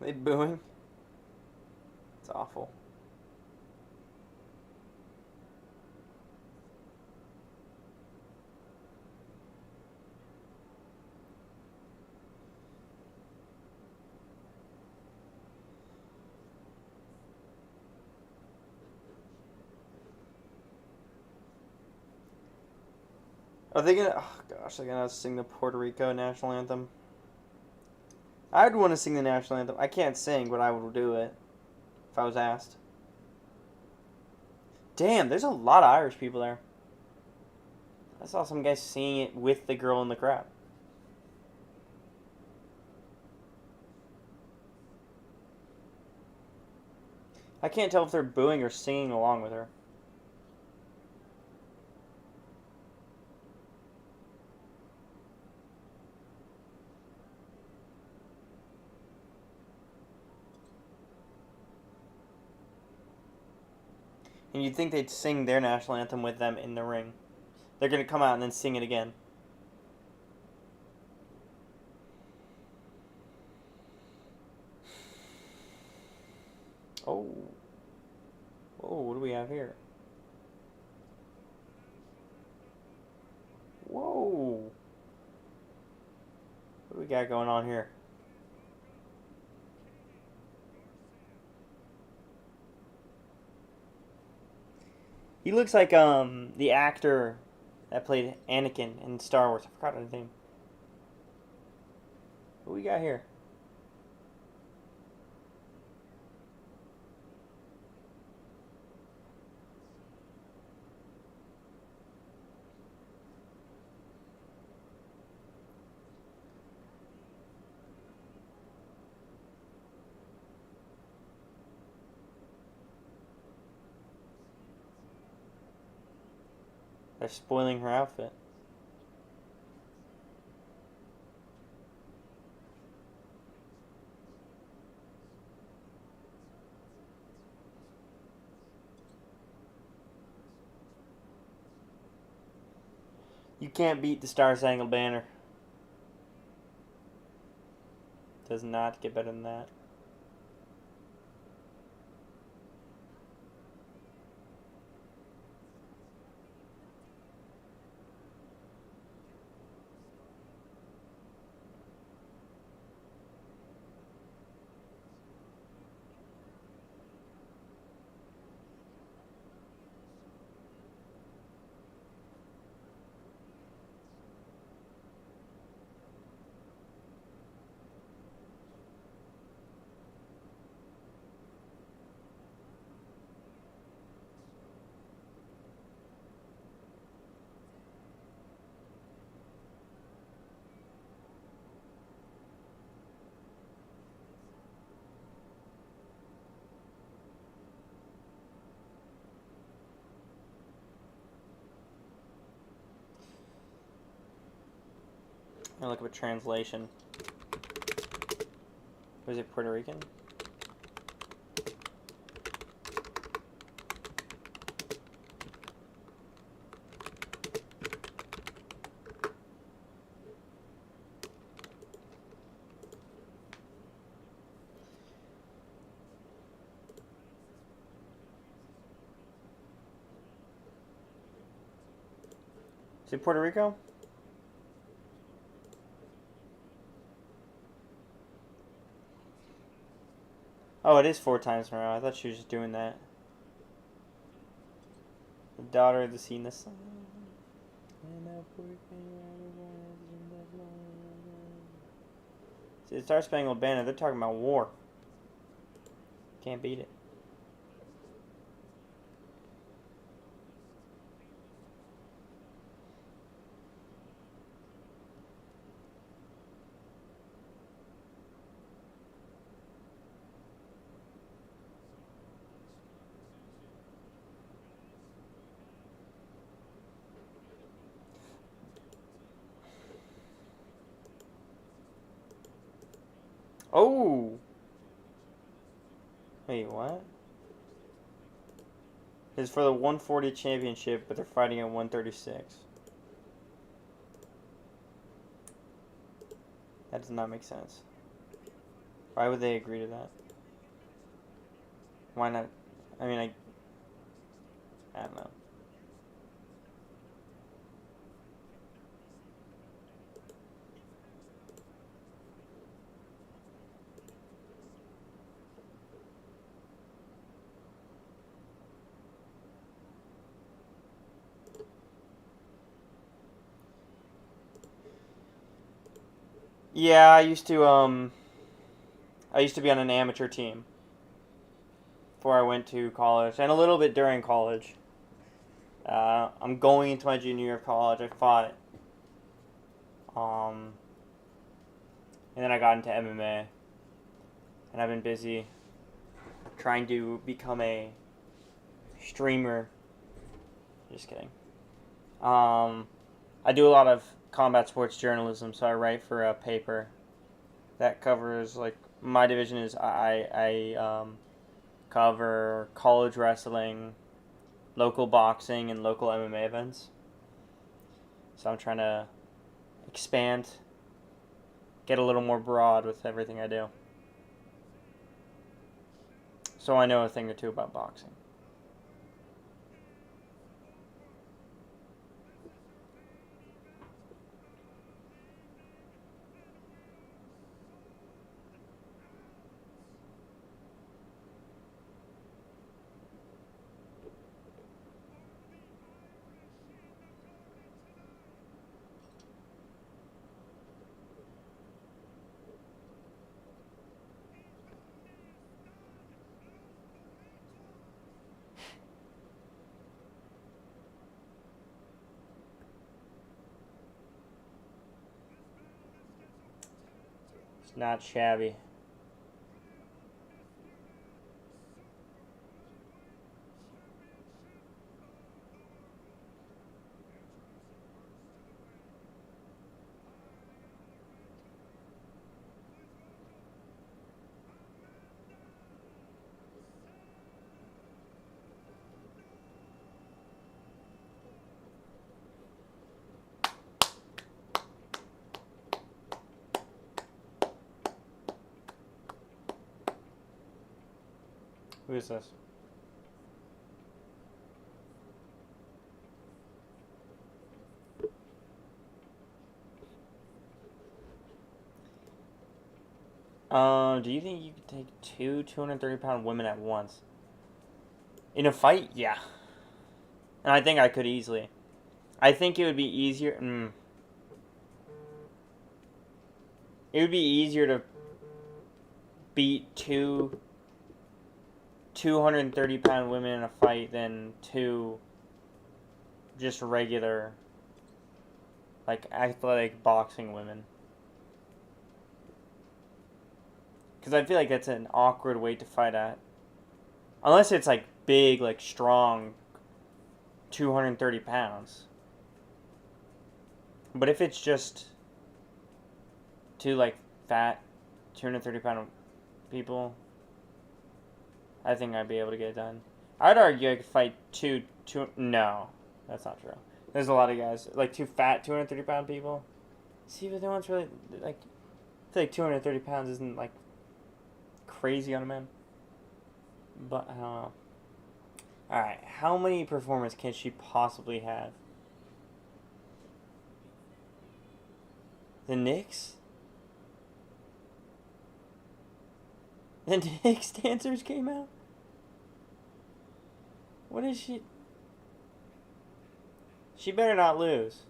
Are they booing? It's awful. Are they gonna? Oh gosh, they're gonna sing the Puerto Rico national anthem. I'd want to sing the national anthem. I can't sing, but I would do it if I was asked. Damn, there's a lot of Irish people there. I saw some guy singing it with the girl in the crowd. I can't tell if they're booing or singing along with her. And you'd think they'd sing their national anthem with them in the ring. They're going to come out and then sing it again. Oh. Whoa, what do we have here? Whoa. What do we got going on here? He looks like the actor that played Anakin in Star Wars. I forgot his name. What we got here? They're spoiling her outfit. You can't beat the Star Spangled Banner. Does not get better than that. I look up a translation. Was it Puerto Rican? Is it Puerto Rico? Oh, it is 4 times in a row. I thought she was just doing that. The daughter of the sea in the sun. See, the Star Spangled Banner, they're talking about war. Can't beat it. Oh! Wait, what? It's for the 140 championship, but they're fighting at 136. That does not make sense. Why would they agree to that? Why not? I mean, I don't know. Yeah, I used to be on an amateur team before I went to college, and a little bit during college. I'm going into my junior year of college. I fought, and then I got into MMA, and I've been busy trying to become a streamer. Just kidding. I do a lot of combat sports journalism, so I write for a paper that covers, like, my division is I cover college wrestling, local boxing, and local MMA events. So I'm trying to expand, get a little more broad with everything I do. So I know a thing or two about boxing. It's not shabby. Who is this? Do you think you could take two 230-pound women at once? In a fight? Yeah. And I think I could easily. I think it would be easier. It would be easier to beat two 230-pound women in a fight than two just regular, like, athletic boxing women. Because I feel like that's an awkward weight to fight at. Unless it's, like, big, like, strong 230 pounds. But if it's just two, like, fat 230-pound people, I think I'd be able to get it done. I'd argue I could fight two. No, that's not true. There's a lot of guys, like, two fat 230-pound people. See, but no one's really, like, I feel like 230 pounds isn't, like, crazy on a man. But I don't know. Alright, how many performers can she possibly have? The Knicks? The Knicks dancers came out? What is she? She better not lose.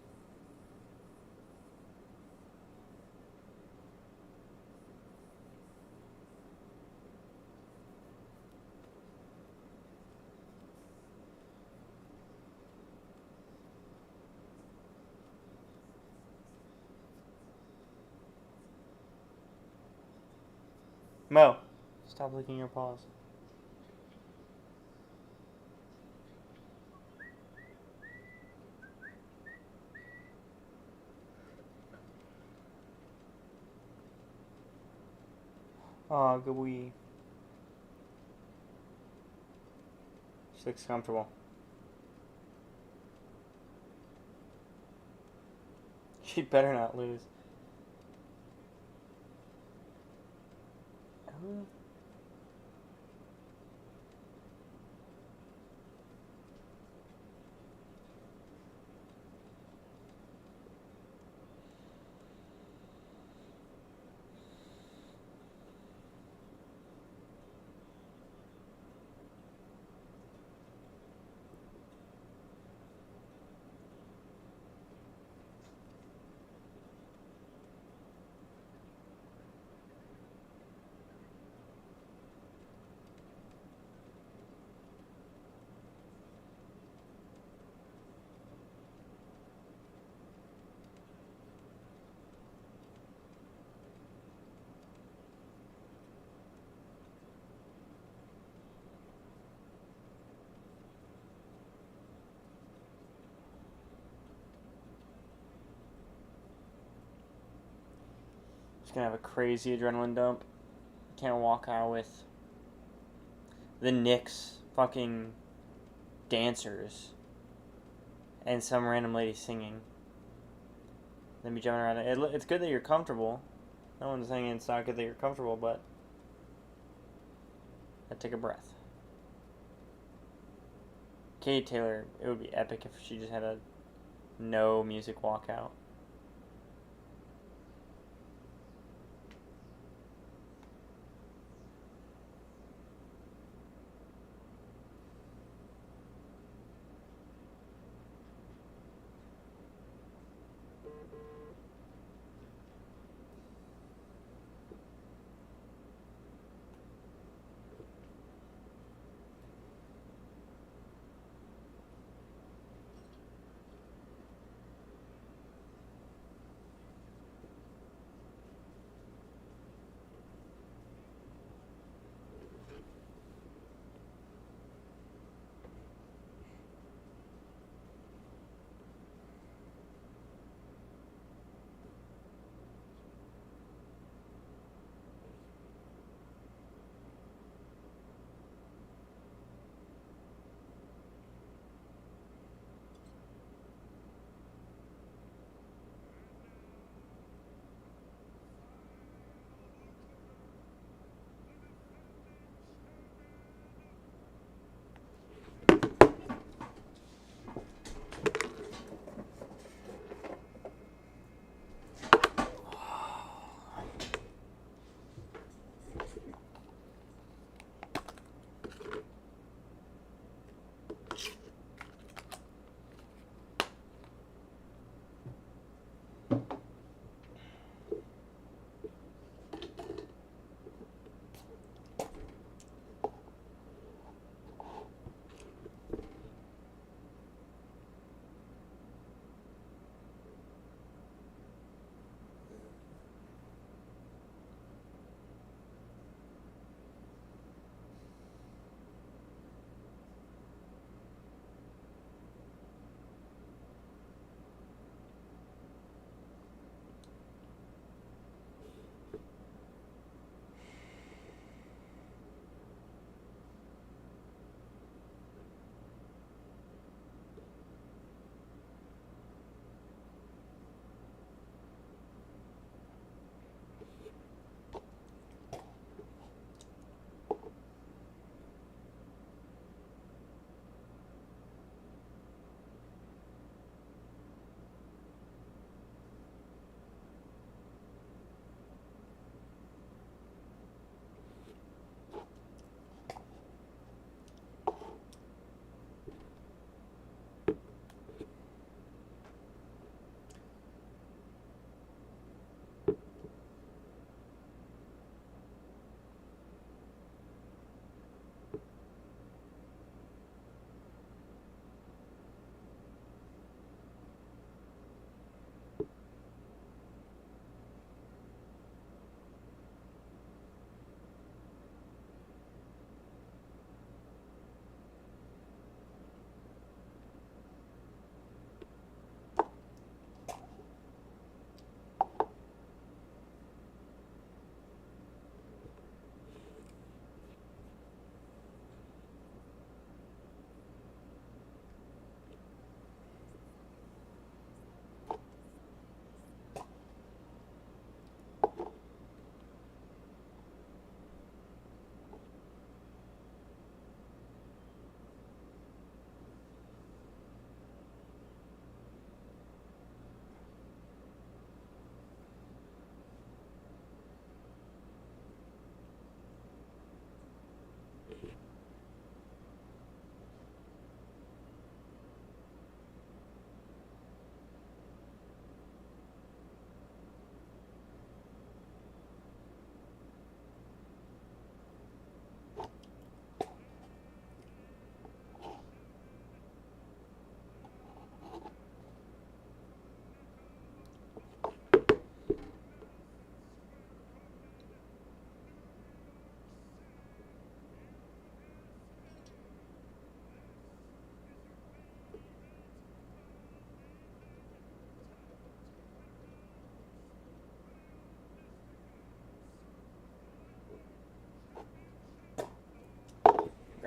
Mo, stop licking your paws. Oh, good wee. She looks comfortable. She better not lose. Oh. She's gonna have a crazy adrenaline dump. Can't walk out with the Knicks fucking dancers and some random lady singing. Then be jumping around. It's good that you're comfortable. No one's saying it's not good that you're comfortable, but I'd take a breath. Katie Taylor, it would be epic if she just had a no music walkout.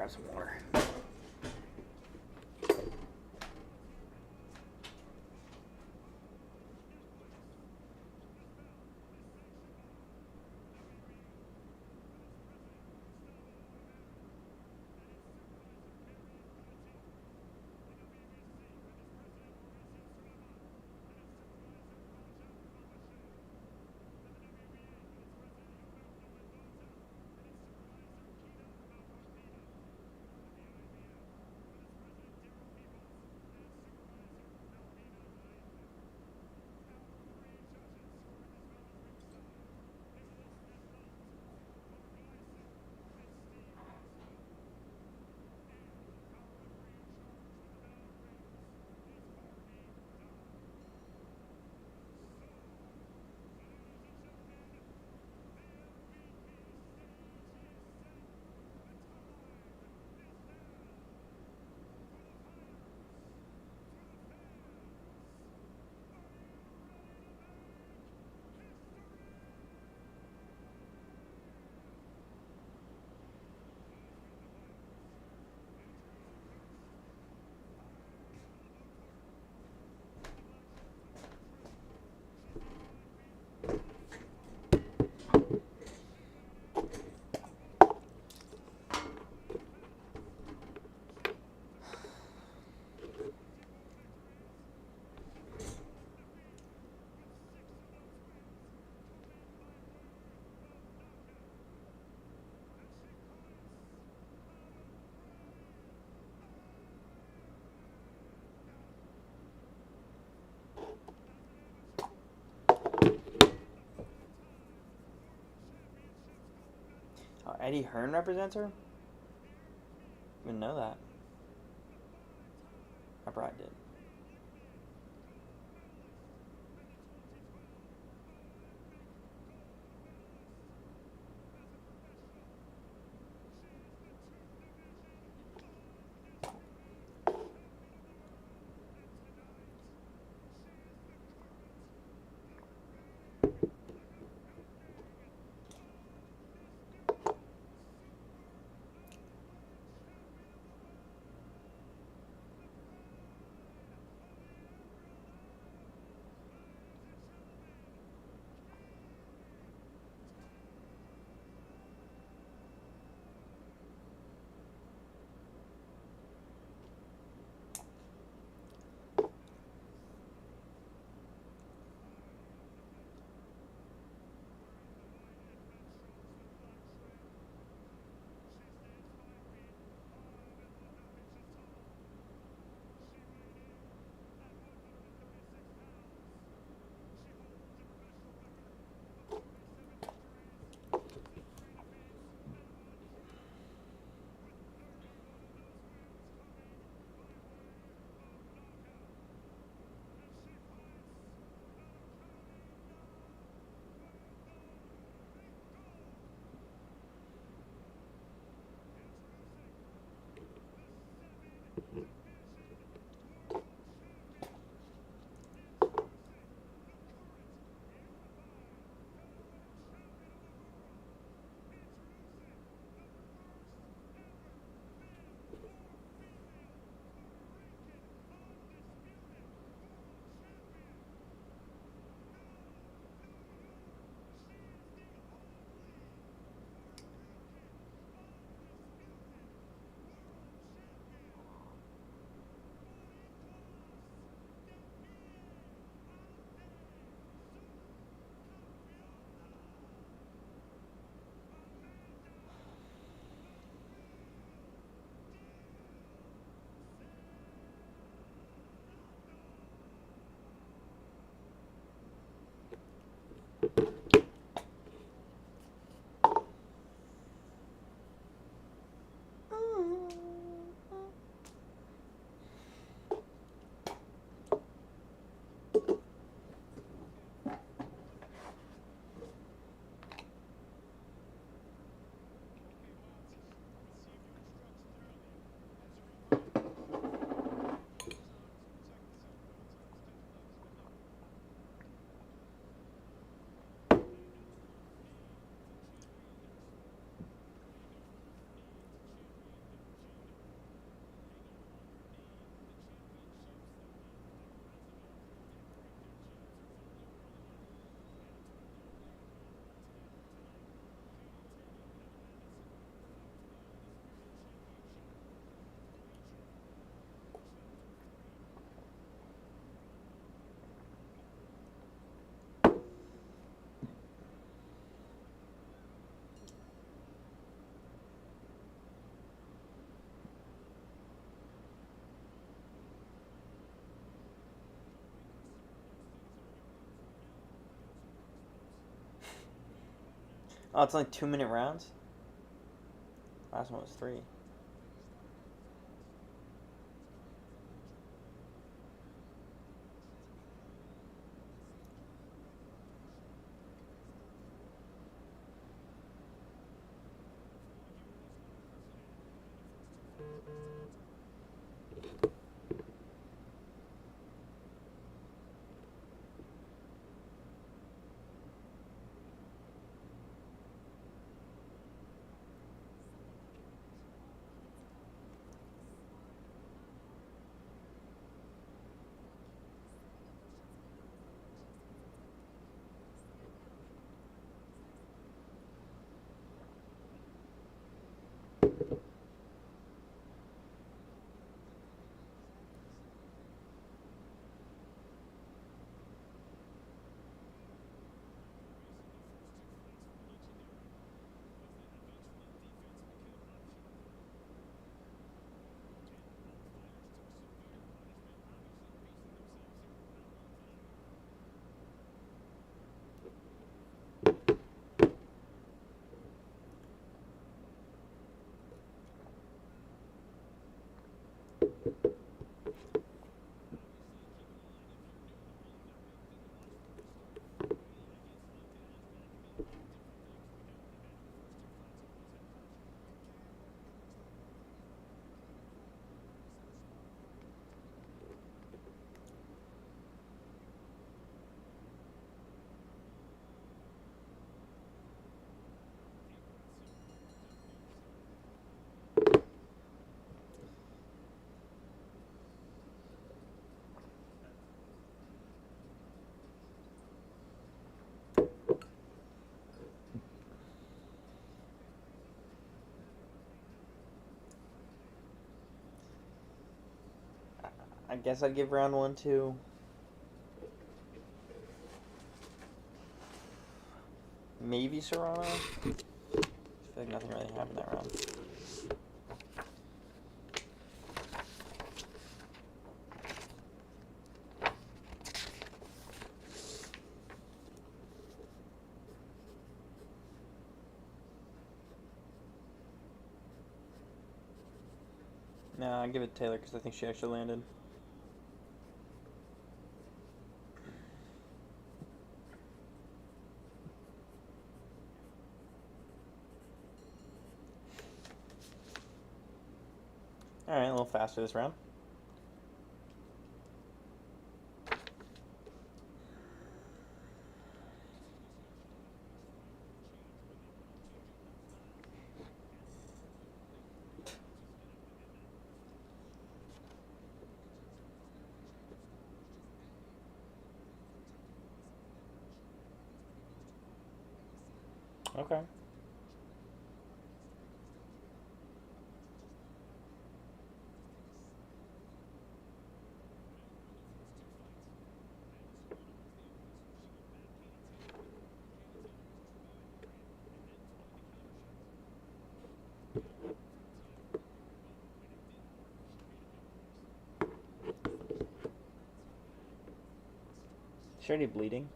grab some water. Oh, Eddie Hearn represents her? Didn't know that. I probably did. Oh, it's only 2-minute rounds? Last one was 3. I guess I'd give round 1 to maybe Serrano. I feel like nothing really happened that round. No, I'd give it to Taylor because I think she actually landed. Alright, a little faster this round. Okay. Is she already bleeding?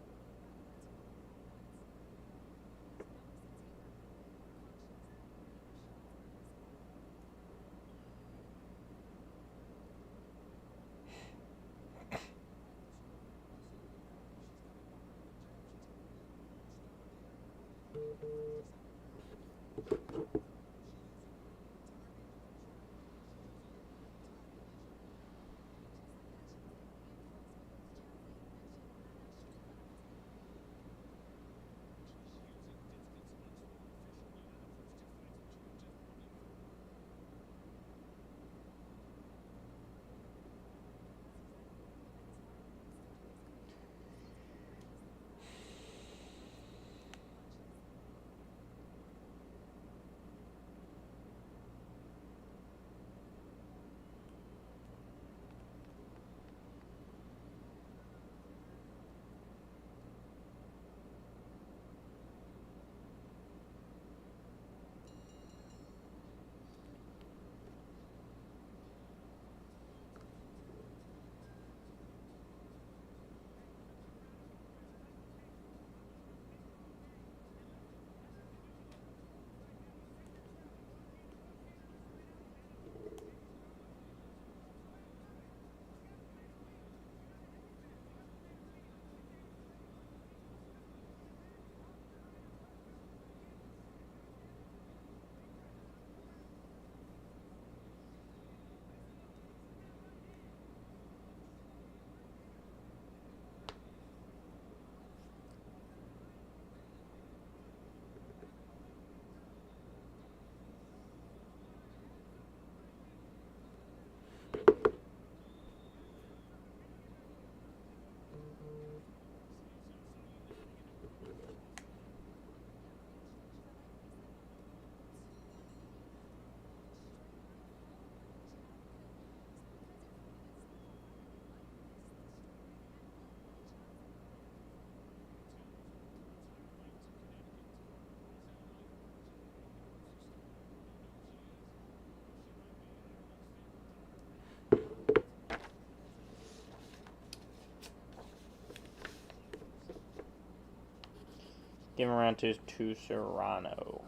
Give him around to Serrano.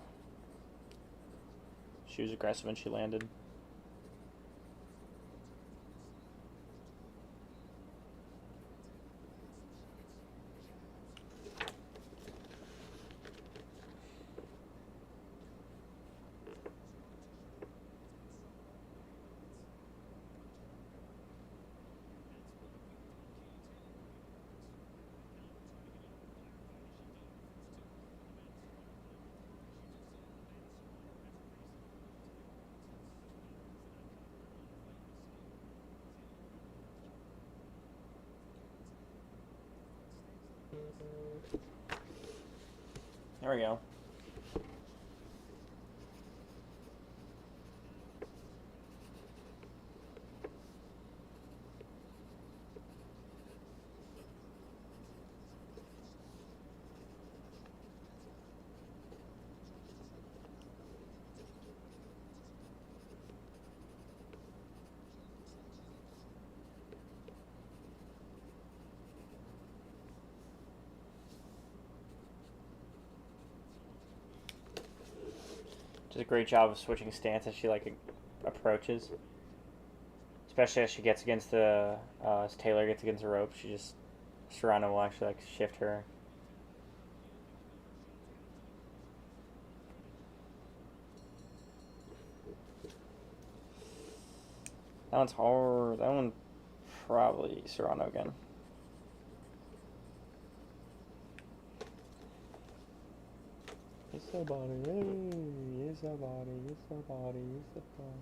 She was aggressive when she landed. There we go. Does a great job of switching stance as she approaches, especially as she gets against the as Taylor gets against the rope. Serrano will actually shift her. That one's hard. That one probably Serrano again. It's a body, hey, it's a body, it's a body, it's a body.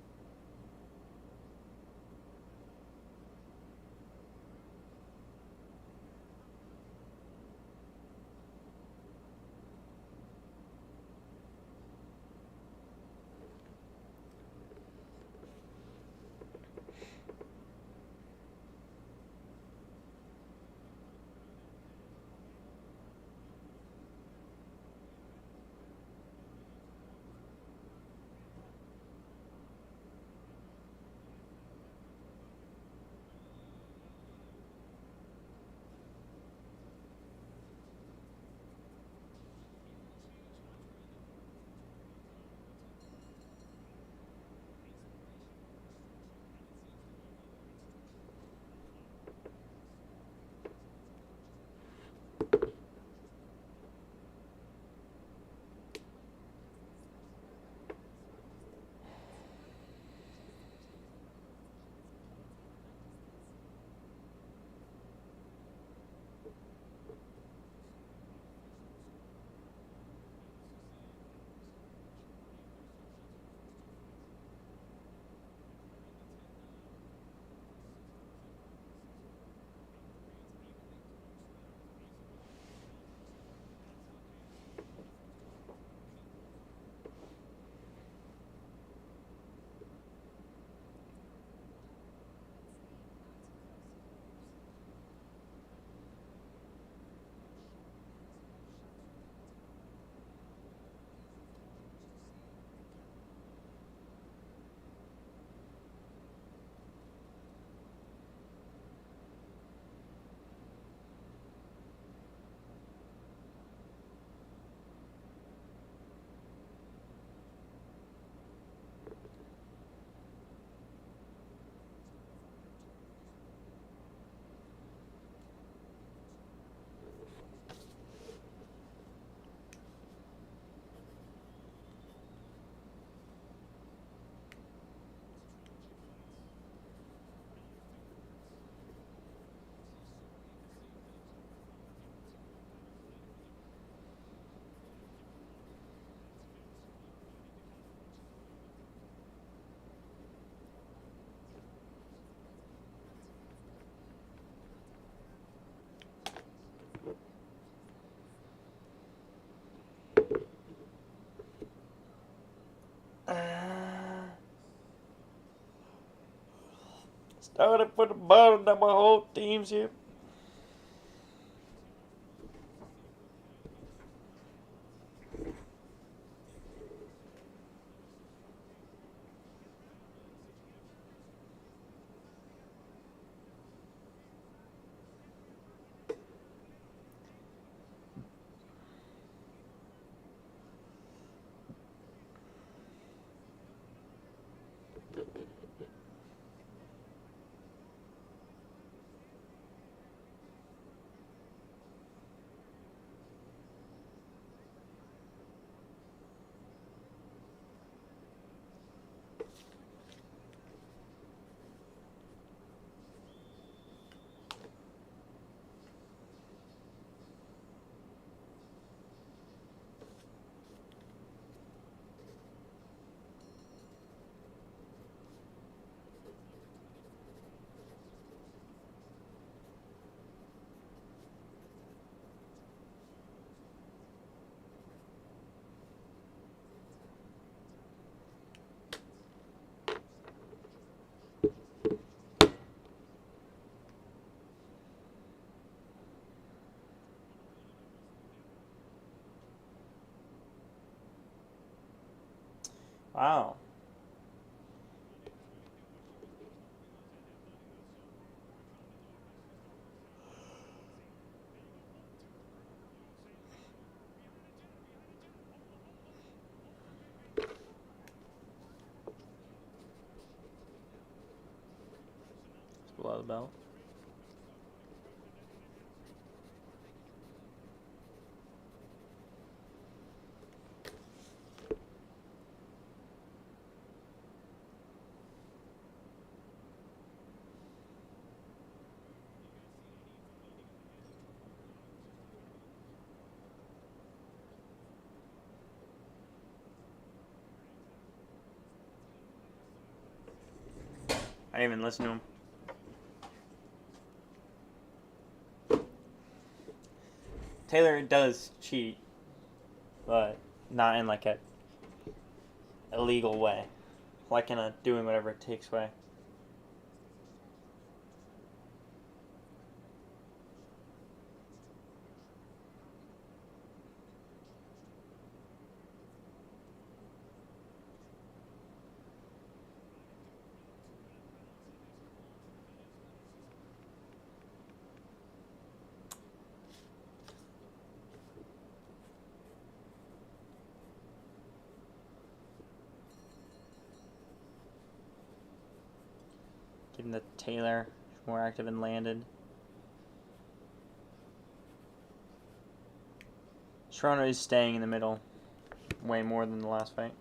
Started from the bottom of my whole team's here. Wow. It's below the belt. I didn't even listen to him. Taylor does cheat, but not in like a illegal way, like in a doing whatever it takes way. Given that Taylor is more active and landed. Serrano is staying in the middle way more than the last fight.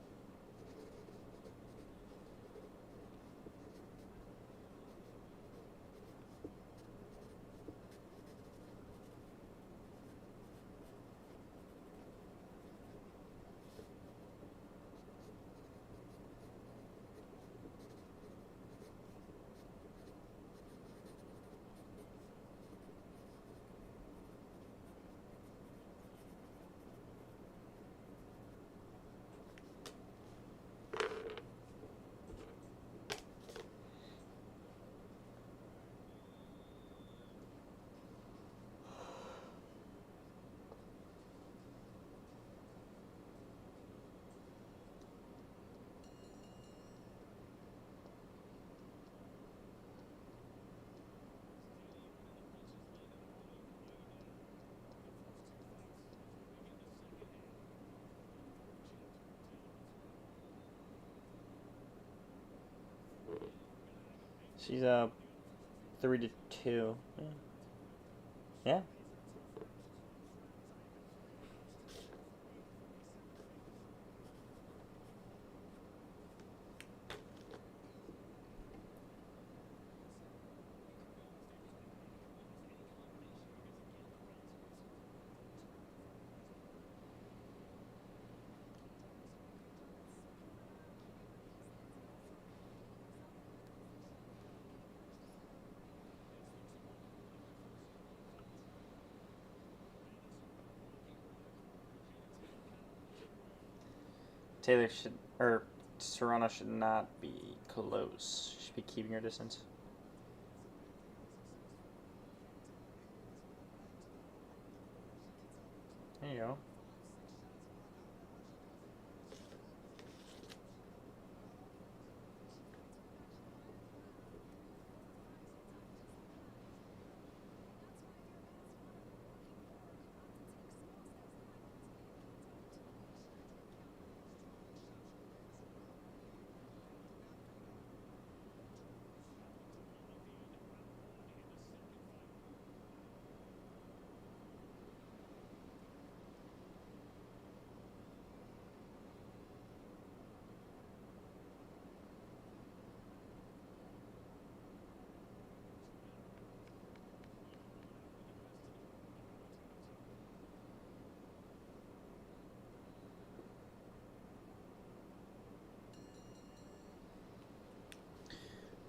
She's up 3-2. Yeah. Yeah. Taylor should, or Serrano should not be close. She should be keeping her distance. There you go.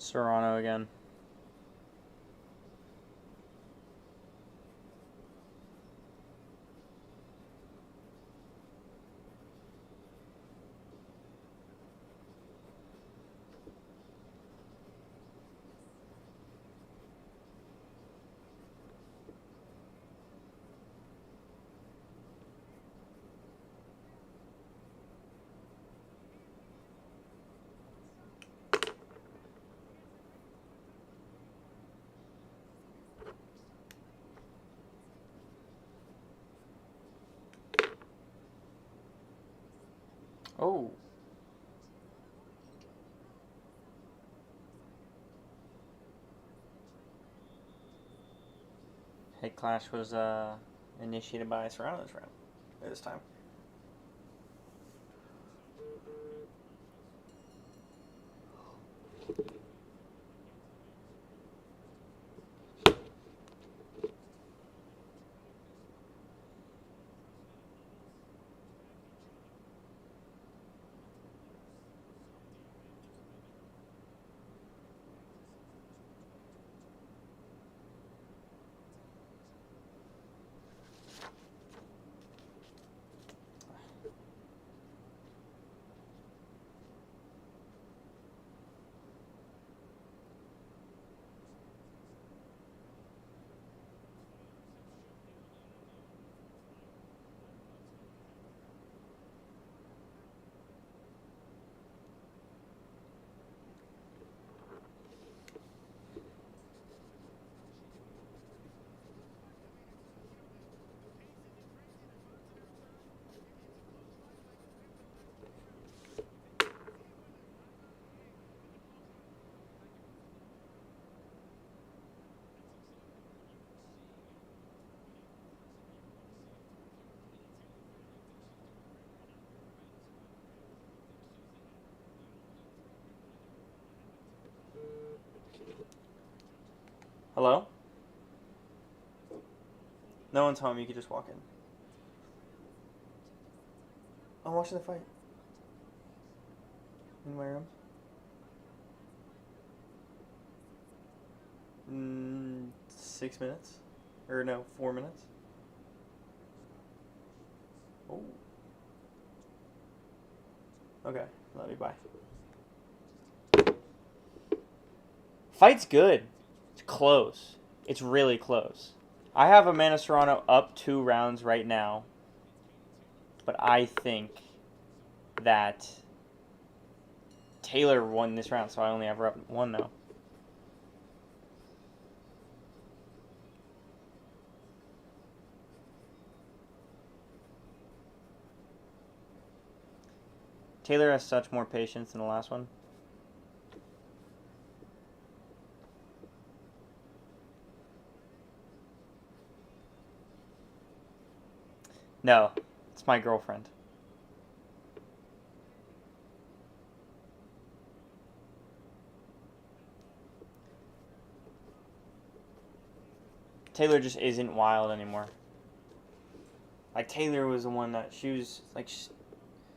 Serrano again. Oh. Head clash was initiated by Serrano this time. Hello? No one's home. You can just walk in. I'm watching the fight. In my room. 6 minutes? Or no, 4 minutes? Oh. Okay, love you, bye. Fight's good. It's close. It's really close. I have Amanda Serrano up 2 rounds right now. But I think that Taylor won this round, so I only have her up 1 now. Taylor has such more patience than the last one. No, it's my girlfriend. Taylor just isn't wild anymore. Like, Taylor was the one that she was, like,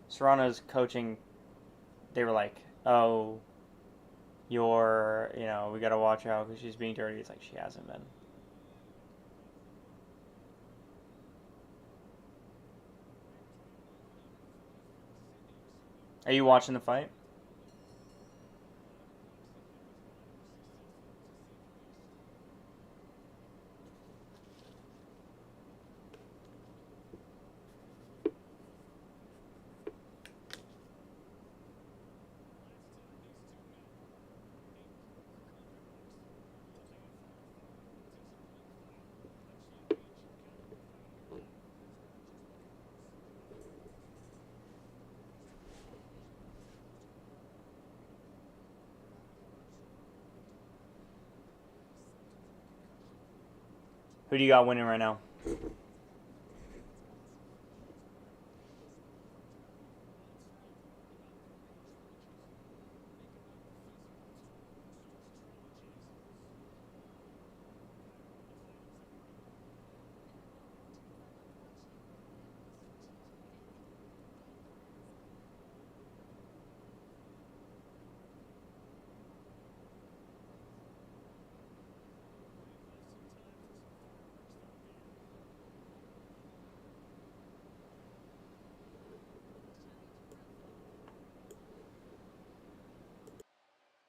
Serrano's coaching, they were like, oh, we gotta watch out because she's being dirty. It's like, she hasn't been. Are you watching the fight? Who do you got winning right now?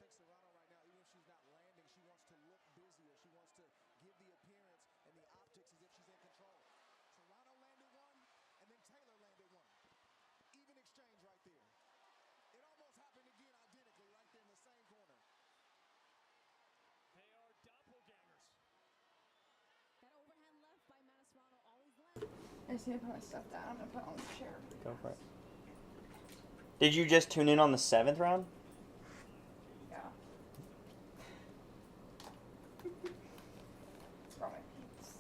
think Serrano right now, even if she's not landing, she wants to look busier. She wants to give the appearance and the optics as if she's in control. Serrano landed one, and then Taylor landed one. Even exchange right there. It almost happened again identically right there in the same corner. They are doppelgangers. That overhand left by Amanda Serrano always lands. I just need to put my stuff down and put it on the chair. Go for it. Did you just tune in on the 7th round? Yeah. Brought my peeps.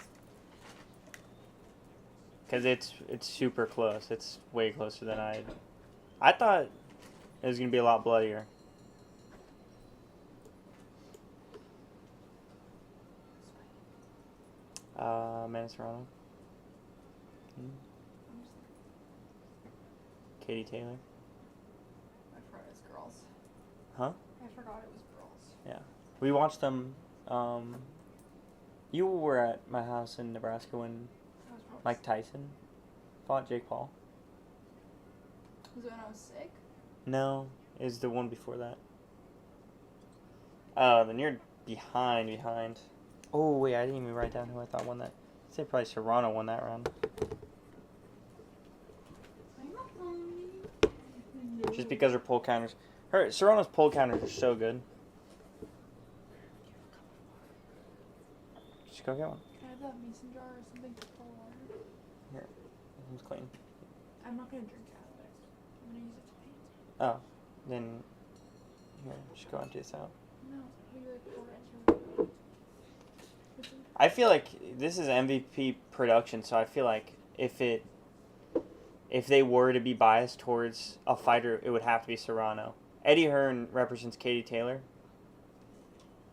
Because it's super close. It's way closer than I thought it was going to be a lot bloodier. Serrano. Katie Taylor. I forgot it was girls. Huh? I forgot it was girls. Yeah. We watched them. You were at my house in Nebraska when I was probably Mike Tyson fought Jake Paul. Was it when I was sick? No, it was the one before that. Oh, then you're behind. Oh, wait, I didn't even write down who I thought won that. I'd say probably Serrano won that round. Just because her pull counters. Serrano's pull counters are so good. Just go get one. Can I have that mason jar or something to pour water? Here, it's clean. I'm not gonna drink out of it. I'm gonna use it to paint. Oh, then here, just go empty this out. No, we like pour it into. I feel like this is MVP production, so I feel like if they were to be biased towards a fighter, it would have to be Serrano. Eddie Hearn represents Katie Taylor,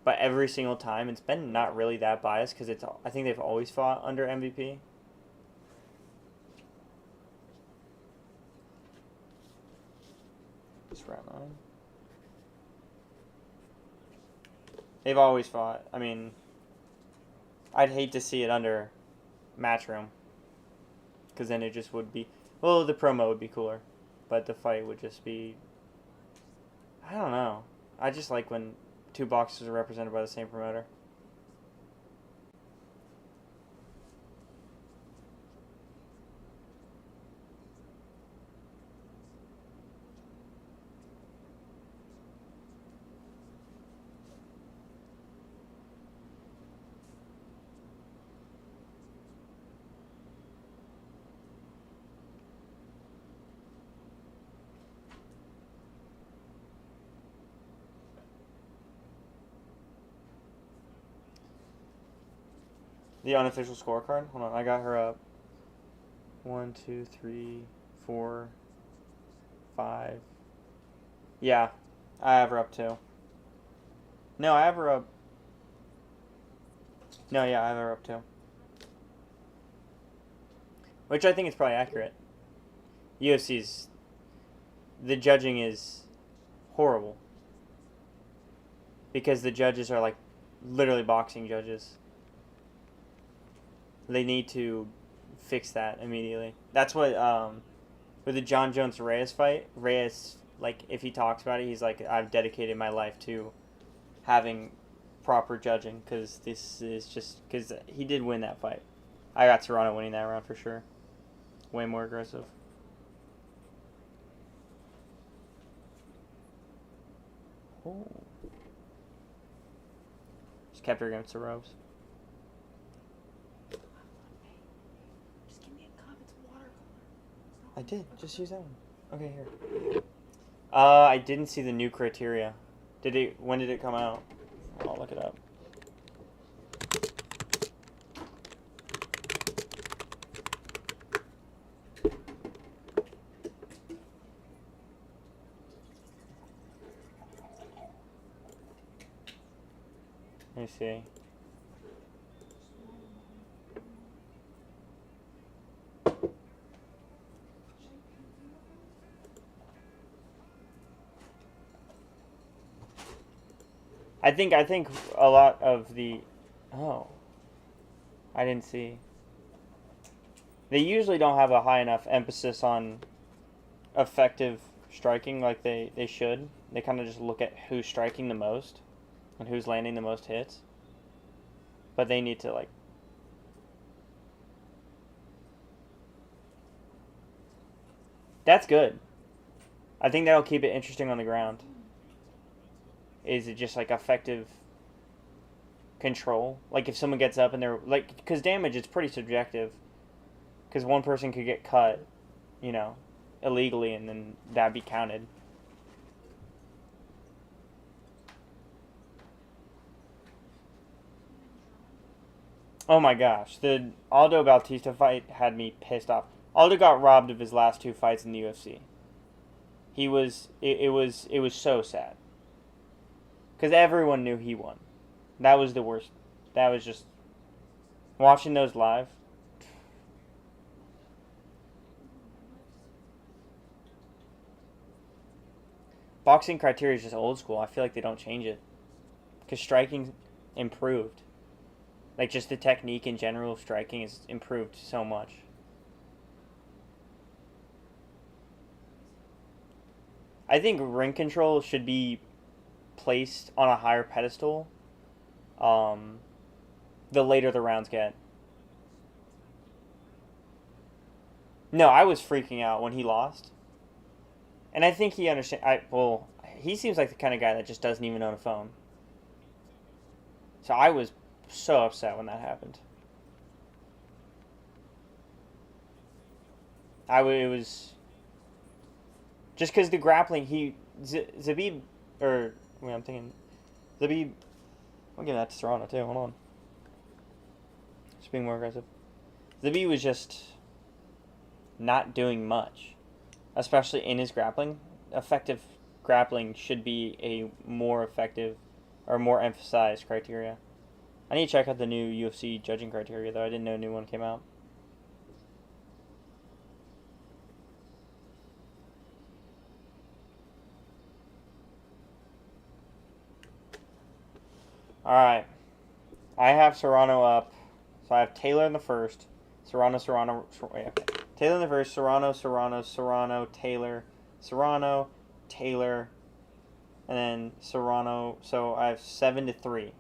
but every single time it's been not really that biased because I think they've always fought under MVP. Serrano. They've always fought. I mean, I'd hate to see it under Matchroom, because then it just would be. Well, the promo would be cooler, but the fight would just be. I don't know. I just like when two boxers are represented by the same promoter. The unofficial scorecard? Hold on, I got her up. 1, 2, 3, 4, 5. Yeah, I have her up too. No, I have her up. No, yeah, I have her up too. Which I think is probably accurate. UFC's. The judging is horrible. Because the judges are like literally boxing judges. They need to fix that immediately. That's what with the John Jones Reyes fight. Reyes, like, if he talks about it, he's like, I've dedicated my life to having proper judging because this is just because he did win that fight. I got Serrano winning that round for sure. Way more aggressive. Oh. Just kept her against the ropes. I did. Just use that one. Okay, here. I didn't see the new criteria. When did it come out? I'll look it up. Let me see. I think a lot of the I didn't see. They usually don't have a high enough emphasis on effective striking like they should. They kind of just look at who's striking the most and who's landing the most hits. But they need to That's good. I think that'll keep it interesting on the ground. Is it just effective control? Like if someone gets up and they're because damage is pretty subjective. Because one person could get cut, illegally, and then that'd be counted. Oh my gosh, the Aldo Bautista fight had me pissed off. Aldo got robbed of his last 2 fights in the UFC. It was so sad. Because everyone knew he won. That was the worst. That was just, watching those live. Boxing criteria is just old school. I feel like they don't change it. Because striking improved. Like, just the technique in general of striking has improved so much. I think ring control should be placed on a higher pedestal the later the rounds get. No, I was freaking out when he lost. And I think he he seems like the kind of guy that just doesn't even own a phone. So I was so upset when that happened. It was just because the grappling, Zabib, or wait, I'm thinking Zabib. I'll give that to Serrano too. Hold on, just being more aggressive. Zabib was just not doing much, especially in his grappling. Effective grappling should be a more effective or more emphasized criteria. I need to check out the new UFC judging criteria, though. I didn't know a new one came out. Alright. I have Serrano up. So I have Taylor in the first. Serrano. Wait, okay. Taylor in the first. Serrano, Taylor. Serrano, Taylor. And then Serrano. So I have 7-3.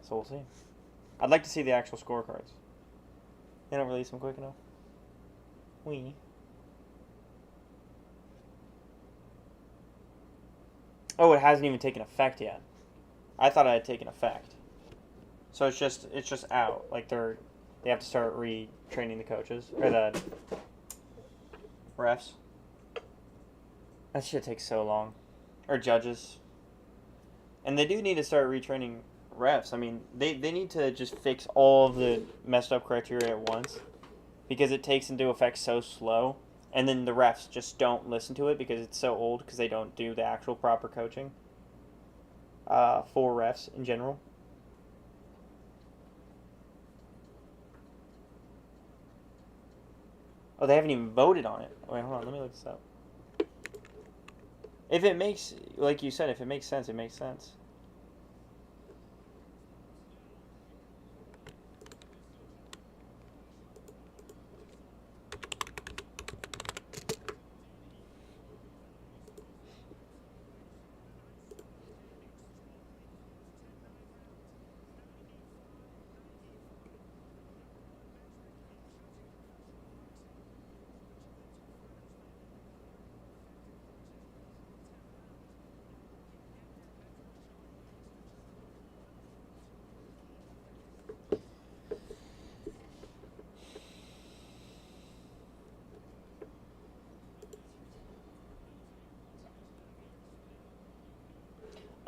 So we'll see. I'd like to see the actual scorecards. They don't release them quick enough. Oh, it hasn't even taken effect yet. I thought it had taken effect. So it's just out. Like they have to start retraining the coaches or the refs. That shit takes so long. Or judges. And they do need to start retraining refs. I mean, they need to just fix all of the messed up criteria at once, because it takes into effect so slow, and then the refs just don't listen to it because it's so old, because they don't do the actual proper coaching for refs in general. Oh, they haven't even voted on it. Wait, hold on, let me look this up. If it makes, like you said, if it makes sense, it makes sense.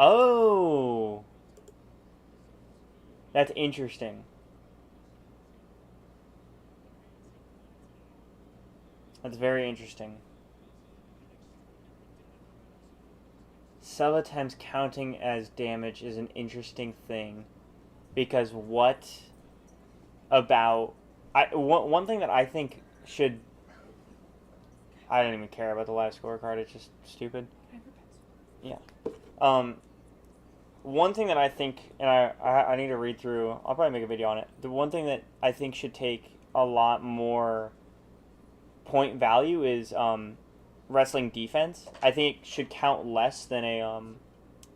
Oh, that's interesting. That's very interesting. Cell attempts counting as damage is an interesting thing, because what about one thing that I think should, I don't even care about the live scorecard. It's just stupid. Yeah. One thing that I think, and I need to read through, I'll probably make a video on it. The one thing that I think should take a lot more point value is wrestling defense. I think it should count less than a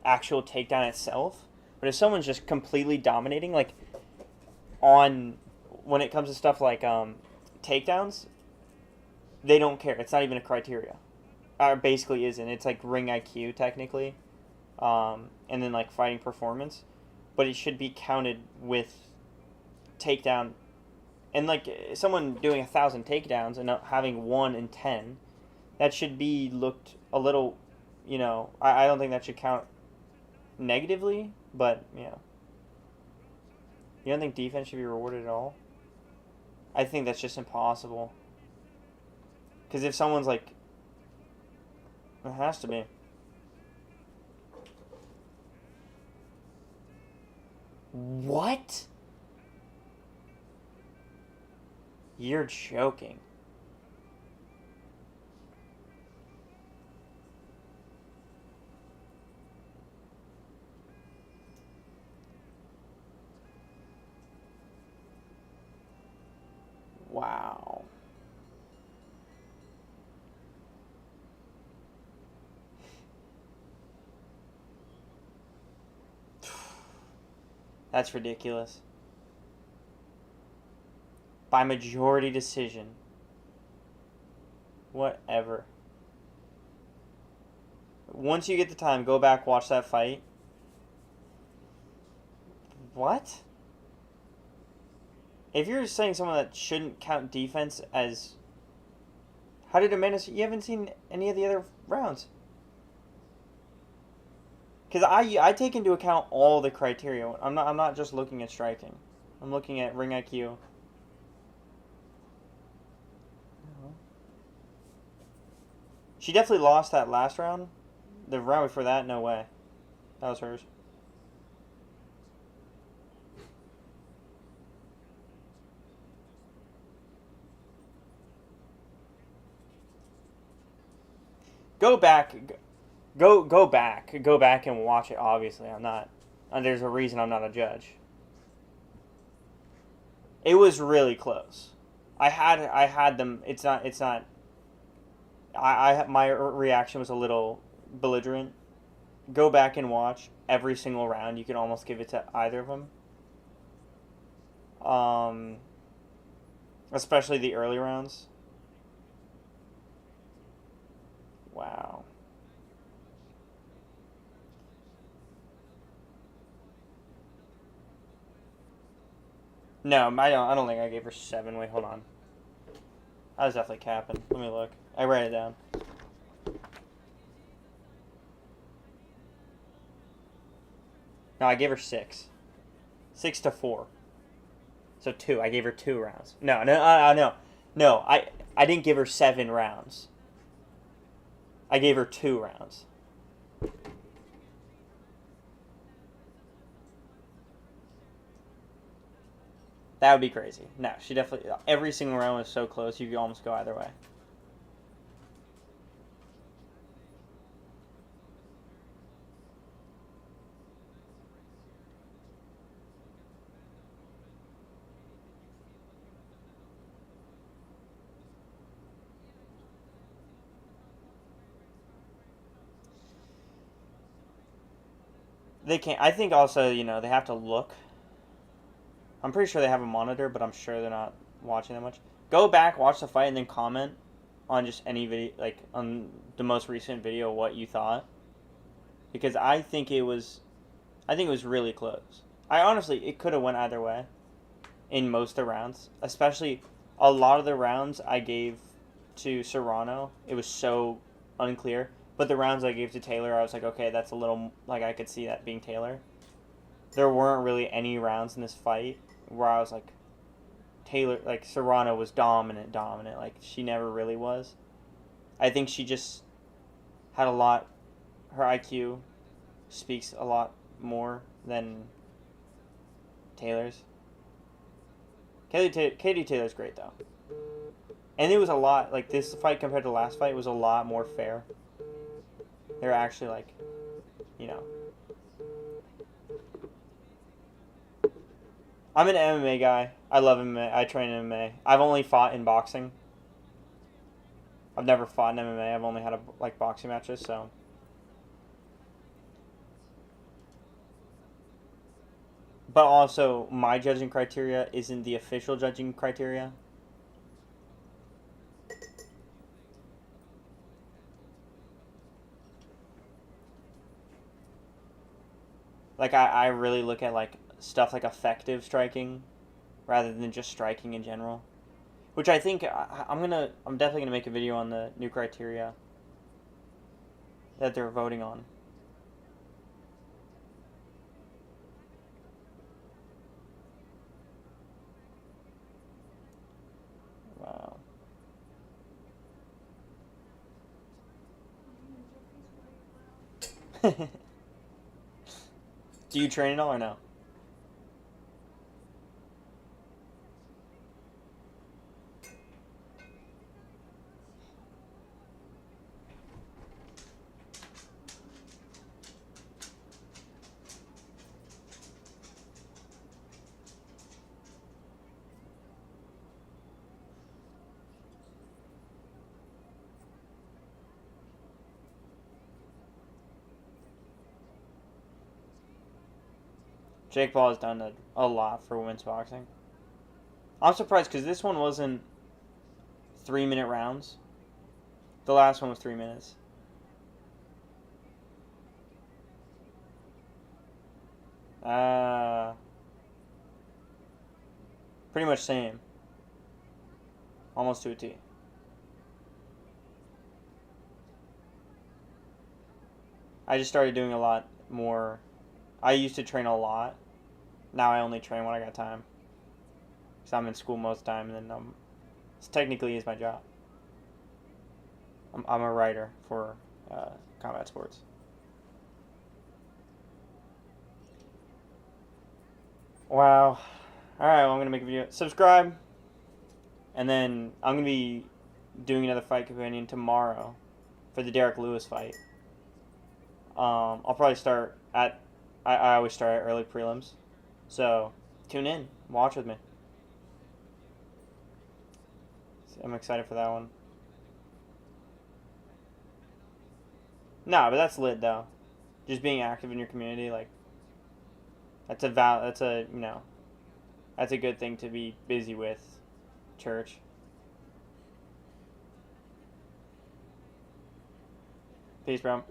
actual takedown itself. But if someone's just completely dominating, like when it comes to stuff like takedowns, they don't care. It's not even a criteria. Or basically isn't. It's like ring IQ technically. And then like fighting performance, but it should be counted with takedown And like someone doing 1,000 takedowns and not having 1 in 10, that should be looked a little, you know, I don't think that should count negatively, but, you know. You don't think defense should be rewarded at all? I think that's just impossible. Because if someone's like, it has to be. What? You're joking. Wow. That's ridiculous. By majority decision. Whatever. Once you get the time, go back, watch that fight. What? If you're saying someone that shouldn't count defense as... How did Amanda... You haven't seen any of the other rounds. Because I take into account all the criteria. I'm not just looking at striking. I'm looking at ring IQ. She definitely lost that last round. The round before that, no way. That was hers. Go back. Go back and watch it. Obviously, I'm not. There's a reason I'm not a judge. It was really close. I had them. It's not. My reaction was a little belligerent. Go back and watch every single round. You can almost give it to either of them. Especially the early rounds. Wow. No, I don't think I gave her 7. Wait, hold on. I was definitely capping. Let me look. I write it down. No, I gave her 6. 6-4. So 2. I gave her 2 rounds. No. No, I didn't give her 7 rounds. I gave her 2 rounds. That would be crazy. No, she definitely... Every single round was so close, you could almost go either way. They can't... I think also, you know, they have to look. I'm pretty sure they have a monitor, but I'm sure they're not watching that much. Go back, watch the fight, and then comment on just any video, like on the most recent video, what you thought. Because I think it was really close. I honestly, it could have went either way in most of the rounds. Especially a lot of the rounds I gave to Serrano, it was so unclear. But the rounds I gave to Taylor, I was like, okay, that's a little, like I could see that being Taylor. There weren't really any rounds in this fight where I was like, Taylor, like Serrano was dominant. Like she never really was. I think she just had a lot. Her IQ speaks a lot more than Taylor's. Katie Taylor's great though, and it was a lot like this fight compared to the last fight was a lot more fair. They're actually like, you know. I'm an MMA guy. I love MMA. I train MMA. I've only fought in boxing. I've never fought in MMA. I've only had boxing matches, so. But also, my judging criteria isn't the official judging criteria. Like, I really look at, like, stuff like effective striking rather than just striking in general. Which I think I'm definitely gonna make a video on the new criteria that they're voting on. Wow. Do you train at all or no? Jake Paul has done a lot for women's boxing. I'm surprised because this one wasn't 3-minute rounds. The last one was 3 minutes. Pretty much same. Almost to a T. I just started doing a lot more. I used to train a lot. Now I only train when I got time. Because I'm in school most of the time, and then this technically is my job. I'm a writer for combat sports. Wow. Alright, well, I'm going to make a video. Subscribe. And then I'm going to be doing another fight companion tomorrow for the Derek Lewis fight. I'll probably start at... I always start at early prelims. So, tune in. Watch with me. I'm excited for that one. Nah, but that's lit, though. Just being active in your community, like... That's a good thing to be busy with. Church. Peace, bro.